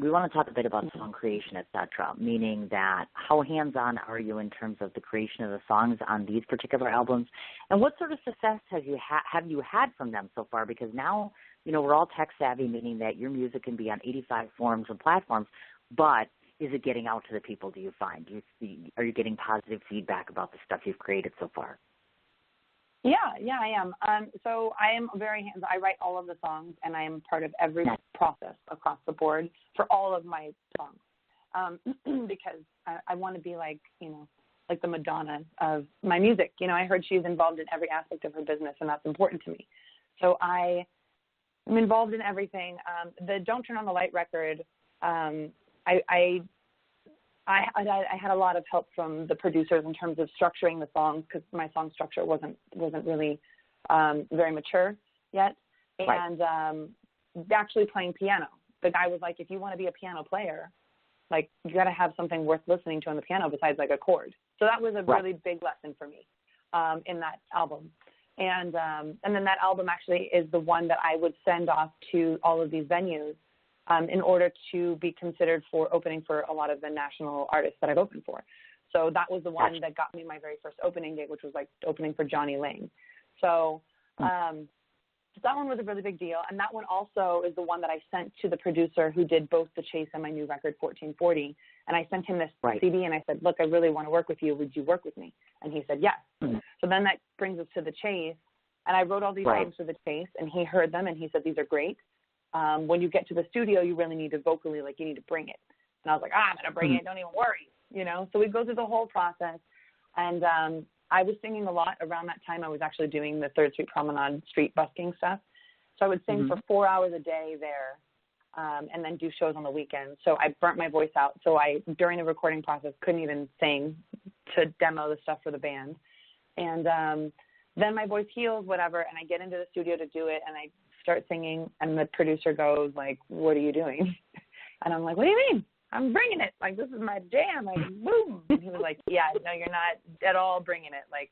We want to talk a bit about song creation, etc., meaning that how hands-on are you in terms of the creation of the songs on these particular albums, and what sort of success have you had from them so far? Because now, you know, we're all tech-savvy, meaning that your music can be on 85 forms and platforms, but is it getting out to the people, do you find? Are you getting positive feedback about the stuff you've created so far? Yeah, I am. So I am very hands. I write all of the songs, and I am part of every process across the board for all of my songs, because I want to be like, you know, like the Madonna of my music. You know, I heard she's involved in every aspect of her business, and that's important to me. So I am involved in everything. The Don't Turn on the Light record, I had a lot of help from the producers in terms of structuring the songs, because my song structure wasn't really very mature yet, and actually playing piano. The guy was like, if you want to be a piano player, like, you got to have something worth listening to on the piano besides like a chord. So that was a really big lesson for me in that album. And then that album actually is the one that I would send off to all of these venues in order to be considered for opening for a lot of the national artists that I've opened for. So that was the one that got me my very first opening gig, which was like opening for Johnny Lang. So that one was a really big deal. And that one also is the one that I sent to the producer who did both The Chase and my new record, 1440. And I sent him this CD, and I said, look, I really want to work with you. Would you work with me? And he said, yes. So then that brings us to The Chase. And I wrote all these songs for The Chase, and he heard them, and he said, these are great. When you get to the studio, you really need to vocally, like, you need to bring it. And I was like, I'm going to bring it. Don't even worry, you know. So we go through the whole process. And I was singing a lot around that time. I was actually doing the 3rd Street Promenade street busking stuff. So I would sing for 4 hours a day there and then do shows on the weekends. So I burnt my voice out. So I, during the recording process, couldn't even sing to demo the stuff for the band. And then my voice heals, whatever, and I get into the studio to do it, and I start singing, and the producer goes, like, what are you doing? And I'm like, what do you mean? I'm bringing it. Like, this is my jam. Like, boom. And he was like, yeah, no, you're not at all bringing it. Like,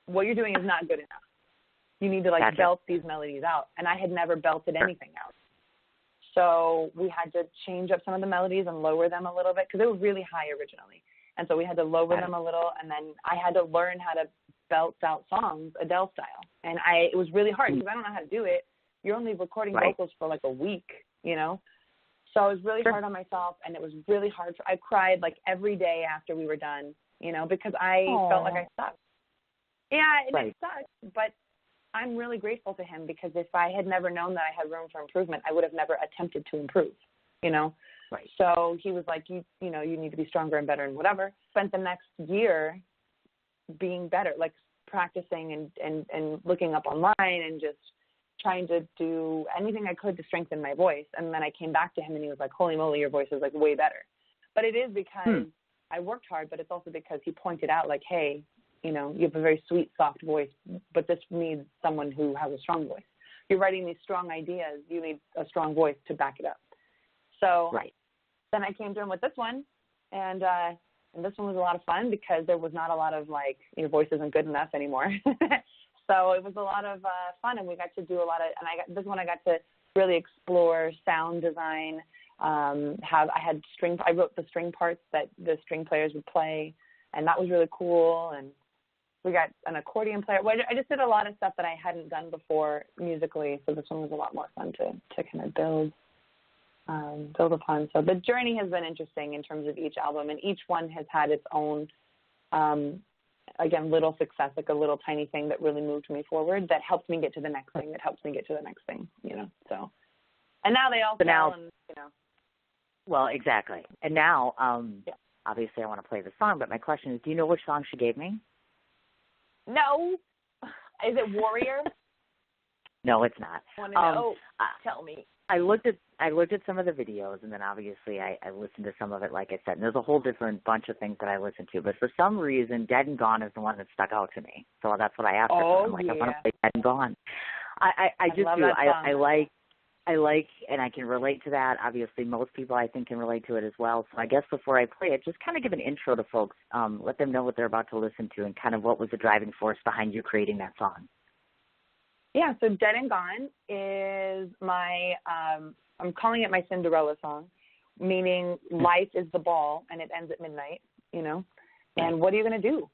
what you're doing is not good enough. You need to, like, belt these melodies out. And I had never belted anything out. So we had to change up some of the melodies and lower them a little bit, because they were really high originally. And so we had to lower them a little, and then I had to learn how to belt out songs Adele style. And it was really hard, because I don't know how to do it. You're only recording vocals for like a week, you know? So I was really hard on myself, and it was really hard. I cried like every day after we were done, you know, because I felt like I sucked. Yeah, it sucked, but I'm really grateful to him, because if I had never known that I had room for improvement, I would have never attempted to improve, you know? So he was like, you know, you need to be stronger and better and whatever. Spent the next year being better, like practicing and looking up online and just trying to do anything I could to strengthen my voice. And then I came back to him, and he was like, holy moly, your voice is like way better. But it is because I worked hard, but it's also because he pointed out, like, hey, you know, you have a very sweet, soft voice, but this needs someone who has a strong voice. You're writing these strong ideas. You need a strong voice to back it up. So then I came to him with this one, and this one was a lot of fun, because there was not a lot of, like, your voice isn't good enough anymore. So it was a lot of fun, and we got to do a lot of, and this one I got to really explore sound design. I wrote the string parts that the string players would play, and that was really cool. And we got an accordion player. Well, I just did a lot of stuff that I hadn't done before musically, so this one was a lot more fun to kind of build upon. So the journey has been interesting in terms of each album, and each one has had its own again, little success, like a little tiny thing that really moved me forward, that helped me get to the next thing, you know, so. And now they all sell, and, you know. Well, exactly. And now, obviously I want to play the song, but my question is, do you know which song she gave me? No. Is it Warrior? No, it's not. I want to know. Tell me. I looked at some of the videos, and then obviously I listened to some of it, like I said. And there's a whole different bunch of things that I listened to. But for some reason, Dead and Gone is the one that stuck out to me. So that's what I asked her. I'm like, I want to play Dead and Gone. I just do. I like, and I can relate to that. Obviously, most people I think can relate to it as well. So I guess before I play it, just kind of give an intro to folks, let them know what they're about to listen to, and kind of what was the driving force behind you creating that song. Yeah, so Dead and Gone is my, I'm calling it my Cinderella song, meaning life is the ball and it ends at midnight, you know. And what are you going to do?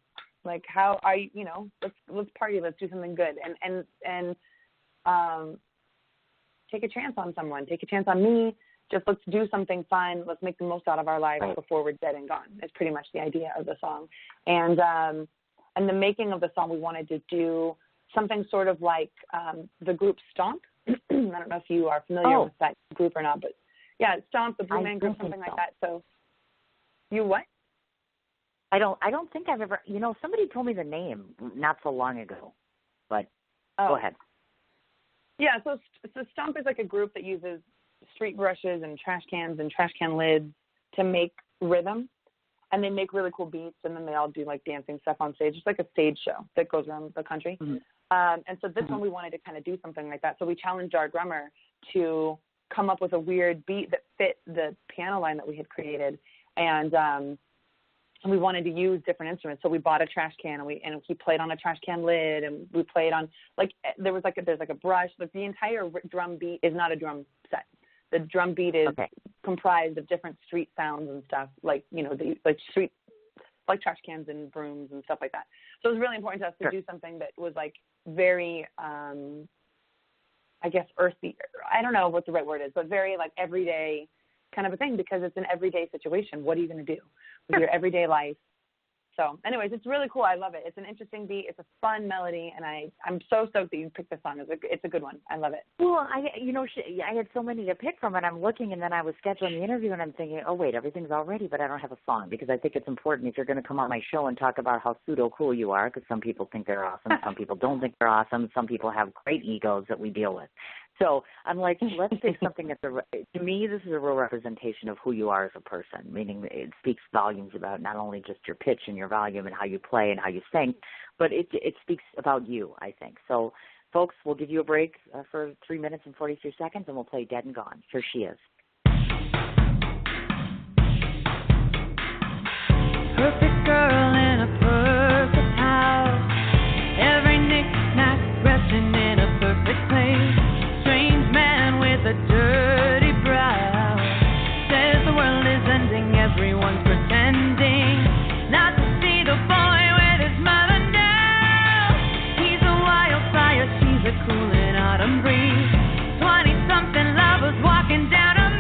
Like, how are you, you know, let's party, let's do something good. And take a chance on someone, take a chance on me. Just let's do something fun. Let's make the most out of our lives before we're dead and gone. It's pretty much the idea of the song. And the making of the song, we wanted to do something sort of like the group Stomp. I don't know if you are familiar with that group or not, but yeah, Stomp, the Blue Man Group, something like that. So you what? I don't think I've ever, you know, somebody told me the name not so long ago, but go ahead. Yeah, so Stomp is like a group that uses street brushes and trash cans and trash can lids to make rhythm, and they make really cool beats, and then they all do like dancing stuff on stage. It's like a stage show that goes around the country. Mm-hmm. And so this one we wanted to kind of do something like that. So we challenged our drummer to come up with a weird beat that fit the piano line that we had created, and we wanted to use different instruments. So we bought a trash can, and he played on a trash can lid, and we played on, like, there's like a brush. Like, the entire drum beat is not a drum set. The drum beat is comprised of different street sounds and stuff, like, you know, like street, like trash cans and brooms and stuff like that. So it was really important to us to do something that was like very, I guess, earthy. I don't know what the right word is, but very like everyday kind of a thing, because it's an everyday situation. What are you going to do with your everyday life? So anyways, it's really cool. I love it. It's an interesting beat. It's a fun melody, and I'm so stoked that you picked this song. It's a good one. I love it. Well, I had so many to pick from, and I'm looking, and then I was scheduling the interview, and I'm thinking, oh, wait, everything's all ready, but I don't have a song, because I think it's important if you're going to come on my show and talk about how pseudo-cool you are, because some people think they're awesome, some people don't think they're awesome, some people have great egos that we deal with. So I'm like, let's pick something that's to me, this is a real representation of who you are as a person, meaning it speaks volumes about not only just your pitch and your volume and how you play and how you sing, but it speaks about you, I think. So, folks, we'll give you a break for 3 minutes and 43 seconds, and we'll play Dead and Gone. Here she is. Perfect girl in a perfect house. Every knick-knack resting in a perfect place. Strange man with a dirty brow says the world is ending, everyone's pretending not to see the boy with his mother now. He's a wildfire, she's a cooling autumn breeze. 20-something lovers walking down a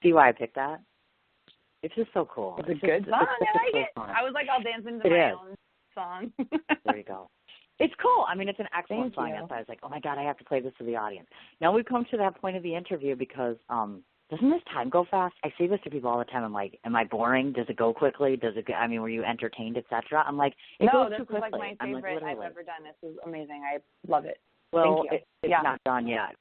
see why I picked that? It's just so cool. It's a good song. I like it. Song. I was like, I'll dance into my own song. There you go. It's cool. I mean, it's an excellent Thank song. you. That's why I was like, oh, my God, I have to play this to the audience. Now we've come to that point of the interview because doesn't this time go fast? I say this to people all the time. I'm like, am I boring? Does it go quickly? Were you entertained, et cetera? I'm like, it goes too quickly. No, this is like my favorite I've ever done. This is amazing. I love it. Well, Thank you. it's not done yet.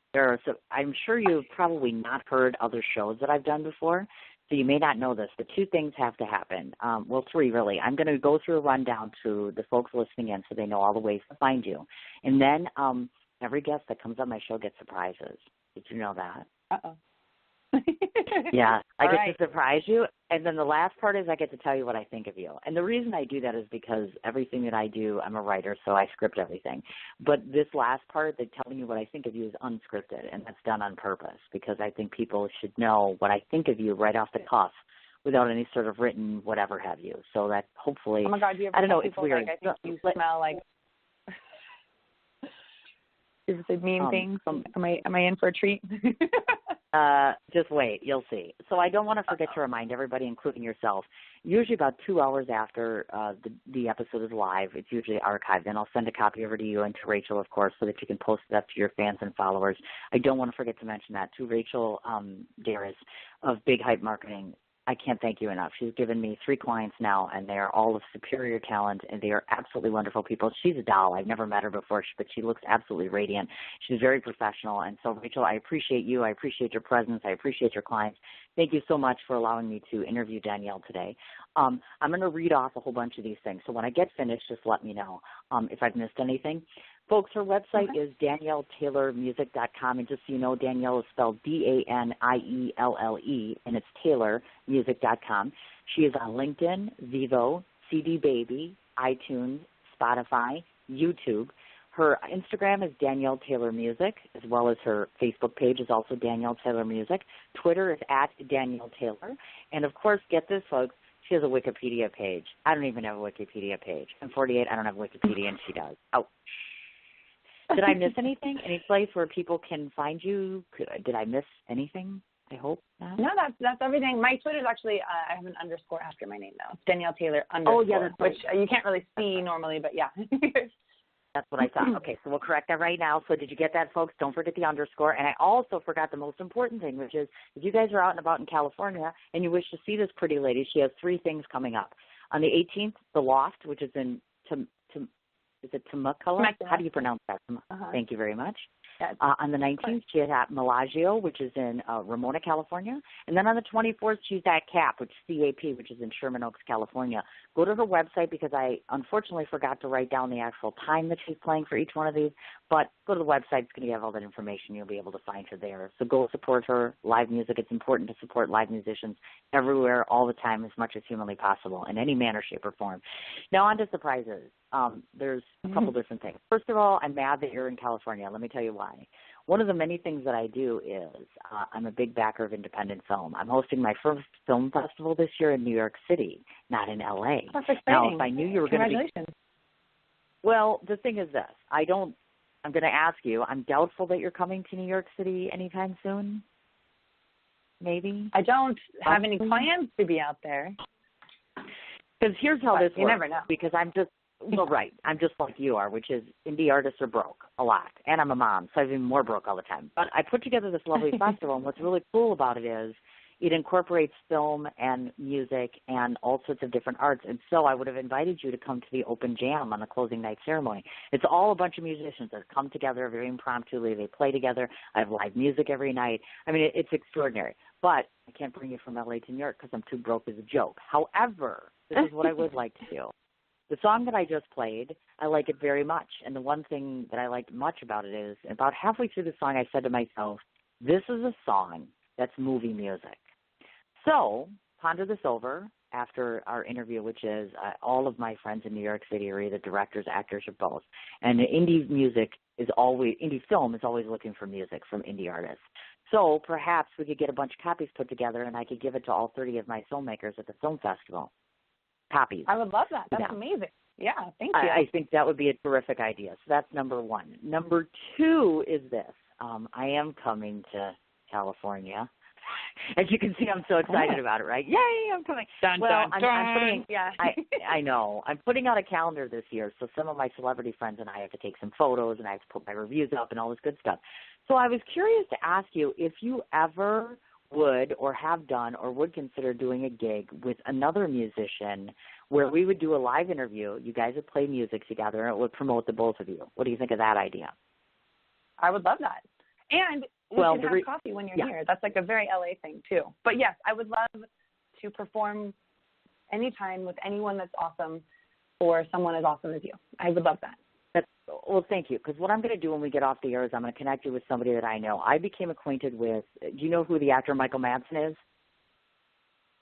I'm sure you've probably not heard other shows that I've done before, so you may not know this. But two things have to happen. Well, three, really. I'm going to go through a rundown to the folks listening in so they know all the ways to find you. And then every guest that comes on my show gets surprises. Did you know that? Uh-oh. Yeah, I All get right. to surprise you, and then the last part is I get to tell you what I think of you. And the reason I do that is because everything that I do, I'm a writer, so I script everything. But this last part, the telling you what I think of you, is unscripted, and that's done on purpose because I think people should know what I think of you right off the cuff without any sort of written whatever have you. So that hopefully, Oh my God, do you ever I don't know, tell it's people, weird. Like, I think you smell like. Is it mean things? Am I in for a treat? Just wait, you'll see. So I don't want to forget to remind everybody, including yourself, usually about 2 hours after the episode is live, it's usually archived, and I'll send a copy over to you and to Rachel, of course, so that you can post it up to your fans and followers. I don't want to forget to mention that to Rachel Darris of Big Hype Marketing. I can't thank you enough. She's given me 3 clients now, and they are all of superior talent, and they are absolutely wonderful people. She's a doll. I've never met her before, but she looks absolutely radiant. She's very professional. And so, Rachel, I appreciate you. I appreciate your presence. I appreciate your clients. Thank you so much for allowing me to interview Danielle today. I'm going to read off a whole bunch of these things. So when I get finished, just let me know if I've missed anything. Folks, her website is DanielleTaylorMusic.com, and just so you know, Danielle is spelled D-A-N-I-E-L-L-E, and it's TaylorMusic.com. She is on LinkedIn, Vivo, CD Baby, iTunes, Spotify, YouTube. Her Instagram is Danielle Taylor Music, as well as her Facebook page is also Danielle Taylor Music. Twitter is @Danielle Taylor. And, of course, get this, folks, she has a Wikipedia page. I don't even have a Wikipedia page. I'm 48. I don't have Wikipedia, and she does. Oh. Did I miss anything? Any place where people can find you? Did I miss anything? I hope not. No, that's everything. My Twitter is actually, I have an underscore after my name now. It's Danielle Taylor _. Oh, yeah, that's which you can't really see normally, but yeah. That's what I thought. Okay, so we'll correct that right now. So did you get that, folks? Don't forget the underscore. And I also forgot the most important thing, which is if you guys are out and about in California and you wish to see this pretty lady, she has 3 things coming up. On the 18th, The Loft, which is in is it Temecula? How do you pronounce that? Thank you very much. On the 19th, she is at Melagio, which is in Ramona, California. And then on the 24th, she's at CAP, which is CAP, which is in Sherman Oaks, California. Go to her website because I unfortunately forgot to write down the actual time that she's playing for each one of these. But go to the website. It's going to have all that information. You'll be able to find her there. So go support her. Live music. It's important to support live musicians everywhere, all the time, as much as humanly possible, in any manner, shape, or form. Now on to surprises. There's a couple different things. First of all, I'm mad that you're in California. Let me tell you why. One of the many things that I do is I'm a big backer of independent film. I'm hosting my first film festival this year in New York City, not in L.A. That's exciting. Now, if I knew you were going to be... Congratulations. Well, the thing is this. I'm going to ask you, I'm doubtful that you're coming to New York City anytime soon. Maybe? I don't have any plans to be out there. Because here's how this works. You never know. Because I'm just like you are, which is indie artists are broke a lot. And I'm a mom, so I'm even more broke all the time. But I put together this lovely festival, and what's really cool about it is it incorporates film and music and all sorts of different arts. And so I would have invited you to come to the open jam on the closing night ceremony. It's all a bunch of musicians that come together very impromptu. They play together. I have live music every night. I mean, it's extraordinary. But I can't bring you from L.A. to New York because I'm too broke as a joke. However, this is what I would like to do. The song that I just played, I like it very much. And the one thing that I liked much about it is about halfway through the song, I said to myself, this is a song that's movie music. So ponder this over after our interview, which is all of my friends in New York City are either directors, actors, or both. And indie film is always looking for music from indie artists. So perhaps we could get a bunch of copies put together and I could give it to all 30 of my filmmakers at the film festival. Copies. I would love that. That's amazing. Yeah, thank you. I think that would be a terrific idea. So that's number one. Number two is this. I am coming to California. As you can see, I'm so excited about it, right? Yay, I'm coming. Dun, well, dun, dun. I'm putting, yeah. I know. I'm putting out a calendar this year, so some of my celebrity friends and I have to take some photos, and I have to put my reviews up and all this good stuff. So I was curious to ask you if you ever would or have done or would consider doing a gig with another musician where we would do a live interview. You guys would play music together, and it would promote the both of you. What do you think of that idea? I would love that. And we can have coffee when you're here. That's like a very LA thing, too. But, yes, I would love to perform anytime with anyone that's awesome or someone as awesome as you. I would love that. Well, thank you, because what I'm going to do when we get off the air is I'm going to connect you with somebody that I know. I became acquainted with, do you know who the actor Michael Madsen is?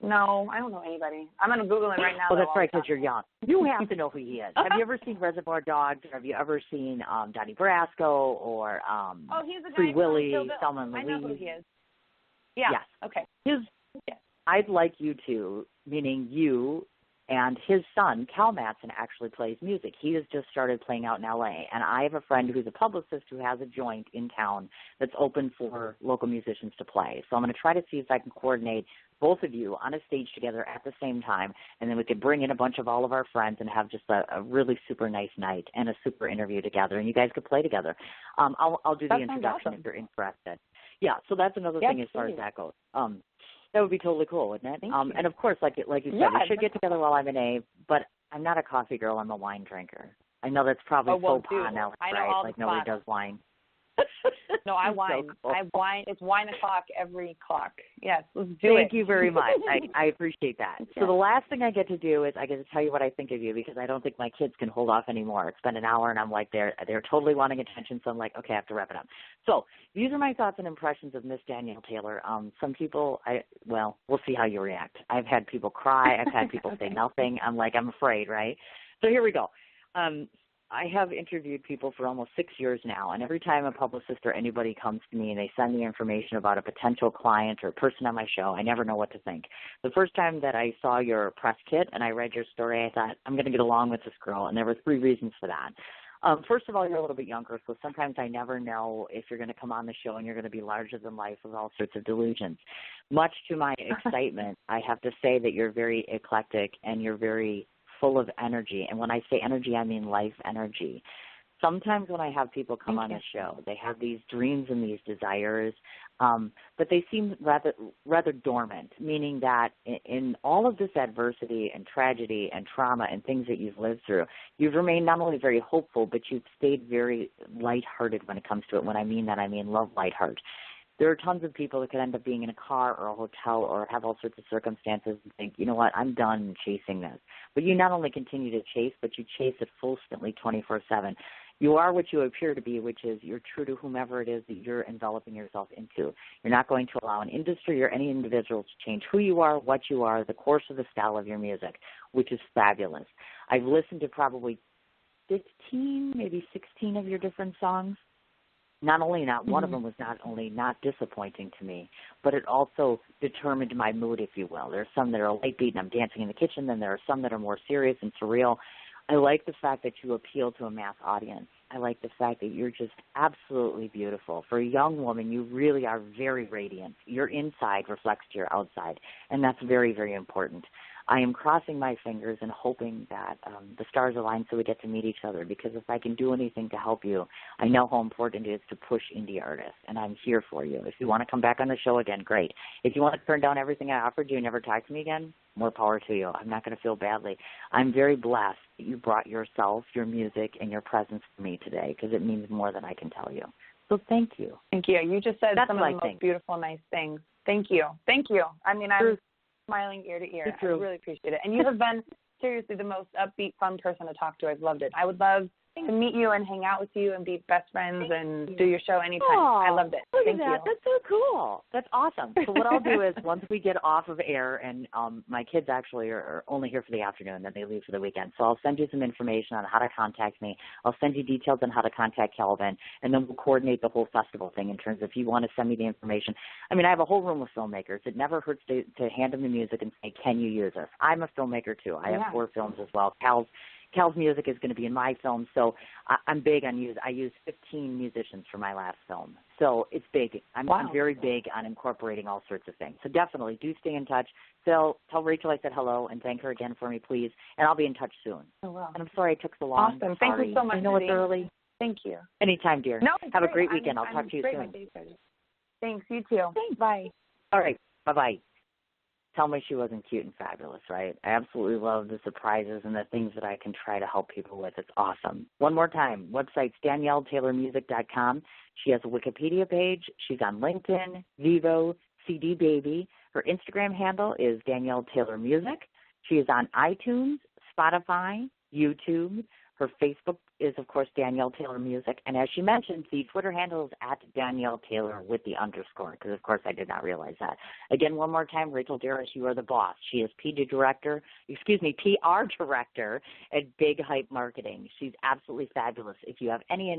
No, I don't know anybody. I'm going to Google him right now. Oh, that's right, because you're young. You have to know who he is. Have you ever seen Reservoir Dogs? Or have you ever seen Donnie Brasco or he's a guy Free Willy, from Thelma and Louise? I know who he is. Yeah. Yes. Okay. I'd like you to, meaning you and his son, Cal Madsen, actually plays music. He has just started playing out in L.A., and I have a friend who's a publicist who has a joint in town that's open for local musicians to play. So I'm going to try to see if I can coordinate both of you on a stage together at the same time, and then we could bring in a bunch of all of our friends and have just a really super nice night and a super interview together, and you guys could play together. I'll do the introduction if you're interested. Yeah, so that's another thing as far as that goes. That would be totally cool, wouldn't it? And of course, like you said, we should get together while I'm in A, but I'm not a coffee girl, I'm a wine drinker. I know that's probably faux pas now, right? Like nobody does wine. No, I wine. So cool. I wine. It's wine o'clock every clock. Yes, let's do it. Thank you very much. I appreciate that. Okay. So the last thing I get to do is I get to tell you what I think of you, because I don't think my kids can hold off anymore. It's been an hour, and I'm like, they're totally wanting attention, so I'm like, okay, I have to wrap it up. So these are my thoughts and impressions of Miss Danielle Taylor. Some people, we'll see how you react. I've had people cry. I've had people say nothing. I'm like, I'm afraid, right? So here we go. I have interviewed people for almost 6 years now, and every time a publicist or anybody comes to me and they send me information about a potential client or person on my show, I never know what to think. The first time that I saw your press kit and I read your story, I thought, I'm going to get along with this girl, and there were 3 reasons for that. First of all, you're a little bit younger, so sometimes I never know if you're going to come on the show and you're going to be larger than life with all sorts of delusions. Much to my excitement, I have to say that you're very eclectic and you're very full of energy. And when I say energy, I mean life energy. Sometimes when I have people come on the show, they have these dreams and these desires, but they seem rather dormant, meaning that in all of this adversity and tragedy and trauma and things that you've lived through, you've remained not only very hopeful, but you've stayed very lighthearted when it comes to it. When I mean that, I mean love lightheart. There are tons of people that could end up being in a car or a hotel or have all sorts of circumstances and think, you know what, I'm done chasing this. But you not only continue to chase, but you chase it full-stintly 24/7. You are what you appear to be, which is you're true to whomever it is that you're enveloping yourself into. You're not going to allow an industry or any individual to change who you are, what you are, the course of the style of your music, which is fabulous. I've listened to probably 15, maybe 16 of your different songs. Not one of them was not only not disappointing to me, but it also determined my mood, if you will. There are some that are light beat and I'm dancing in the kitchen, then there are some that are more serious and surreal. I like the fact that you appeal to a mass audience. I like the fact that you're just absolutely beautiful. For a young woman, you really are very radiant. Your inside reflects to your outside, and that's very, very important. I am crossing my fingers and hoping that the stars align so we get to meet each other, because if I can do anything to help you, I know how important it is to push indie artists, and I'm here for you. If you want to come back on the show again, great. If you want to turn down everything I offered you and never talk to me again, more power to you. I'm not going to feel badly. I'm very blessed that you brought yourself, your music, and your presence to me today, because it means more than I can tell you. So thank you. Thank you. You just said some of the most beautiful, nice things. Thank you. Thank you. I mean, I'm smiling ear to ear. I really appreciate it. And you have been seriously the most upbeat, fun person to talk to. I've loved it. I would love to meet you and hang out with you and be best friends and do your show anytime. I loved it. Thank you. That's so cool. That's awesome. So what I'll do is once we get off of air, and my kids actually are only here for the afternoon, then they leave for the weekend. So I'll send you some information on how to contact me. I'll send you details on how to contact Calvin, and then we'll coordinate the whole festival thing in terms of if you want to send me the information. I mean, I have a whole room of filmmakers. It never hurts to hand them the music and say, can you use us? I'm a filmmaker too. I have 4 films as well. Cal's music is going to be in my film, so I'm big on I use 15 musicians for my last film. So it's big. I'm very big on incorporating all sorts of things. So definitely do stay in touch. Phil, tell Rachel I said hello and thank her again for me, please. And I'll be in touch soon. Oh, well. And I'm sorry I took so long. Awesome. Thank you so much. I know it's early. Thank you. Anytime, dear. No, have a great weekend. I'll talk to you great. soon. Thanks. You too. Thanks. Bye. All right. Bye-bye. Tell me she wasn't cute and fabulous, right? I absolutely love the surprises and the things that I can try to help people with. It's awesome. One more time, website's DanielleTaylorMusic.com. She has a Wikipedia page. She's on LinkedIn, Vivo, CD Baby. Her Instagram handle is Danielle Taylor Music. She is on iTunes, Spotify, YouTube. Her Facebook is, of course, Danielle Taylor Music. And as she mentioned, the Twitter handle is at Danielle Taylor with the underscore, because, of course, I did not realize that. Again, one more time, Rachel Darris, you are the boss. She is PR director at Big Hype Marketing. She's absolutely fabulous. If you have any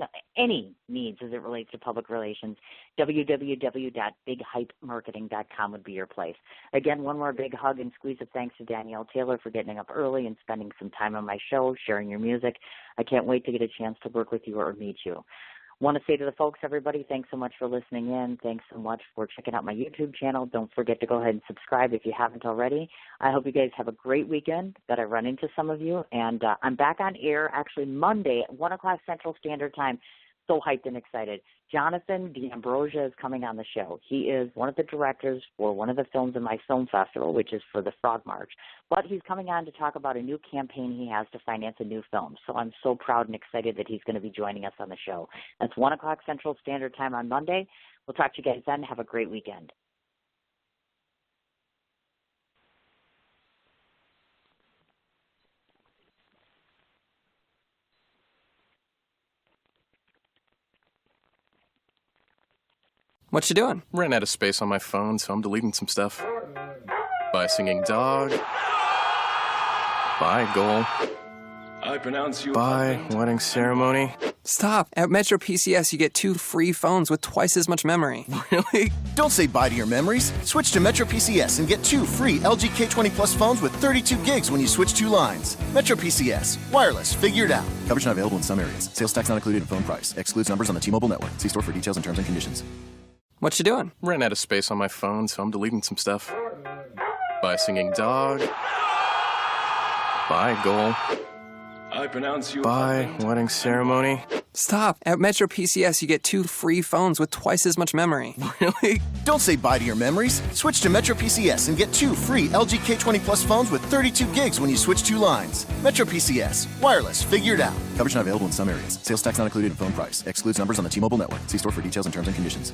needs as it relates to public relations, www.bighypemarketing.com would be your place. Again, one more big hug and squeeze of thanks to Danielle Taylor for getting up early and spending some time on my show, sharing your music. I can't wait to get a chance to work with you or meet you. Want to say to the folks, everybody, thanks so much for listening in. Thanks so much for checking out my YouTube channel. Don't forget to go ahead and subscribe if you haven't already. I hope you guys have a great weekend, that I run into some of you. And I'm back on air actually Monday at 1 o'clock Central Standard Time. So hyped and excited. Jonathan D'Ambrosia is coming on the show. He is one of the directors for one of the films in my film festival, which is for the Frog March. But he's coming on to talk about a new campaign he has to finance a new film. So I'm so proud and excited that he's going to be joining us on the show. That's 1 o'clock Central Standard Time on Monday. We'll talk to you guys then. Have a great weekend. What you doing? Ran out of space on my phone, so I'm deleting some stuff. By singing dog. By goal. I pronounce you. By wedding ceremony. Stop. At Metro PCS, you get 2 free phones with twice as much memory. Really? Don't say bye to your memories. Switch to Metro PCS and get 2 free LG K20 Plus phones with 32 gigs when you switch 2 lines. Metro PCS. Wireless. Figure it out. Coverage not available in some areas. Sales tax not included in phone price. Excludes numbers on the T-Mobile network. See store for details and terms and conditions. What you doing? Ran out of space on my phone, so I'm deleting some stuff. By singing dog. By goal. I pronounce you. By wedding ceremony. Stop. At Metro PCS, you get 2 free phones with twice as much memory. Really? Don't say bye to your memories. Switch to Metro PCS and get 2 free LG K20 Plus phones with 32 gigs when you switch 2 lines. Metro PCS. Wireless. Figure it out. Coverage not available in some areas. Sales tax not included in phone price. Excludes numbers on the T-Mobile network. See store for details and terms and conditions.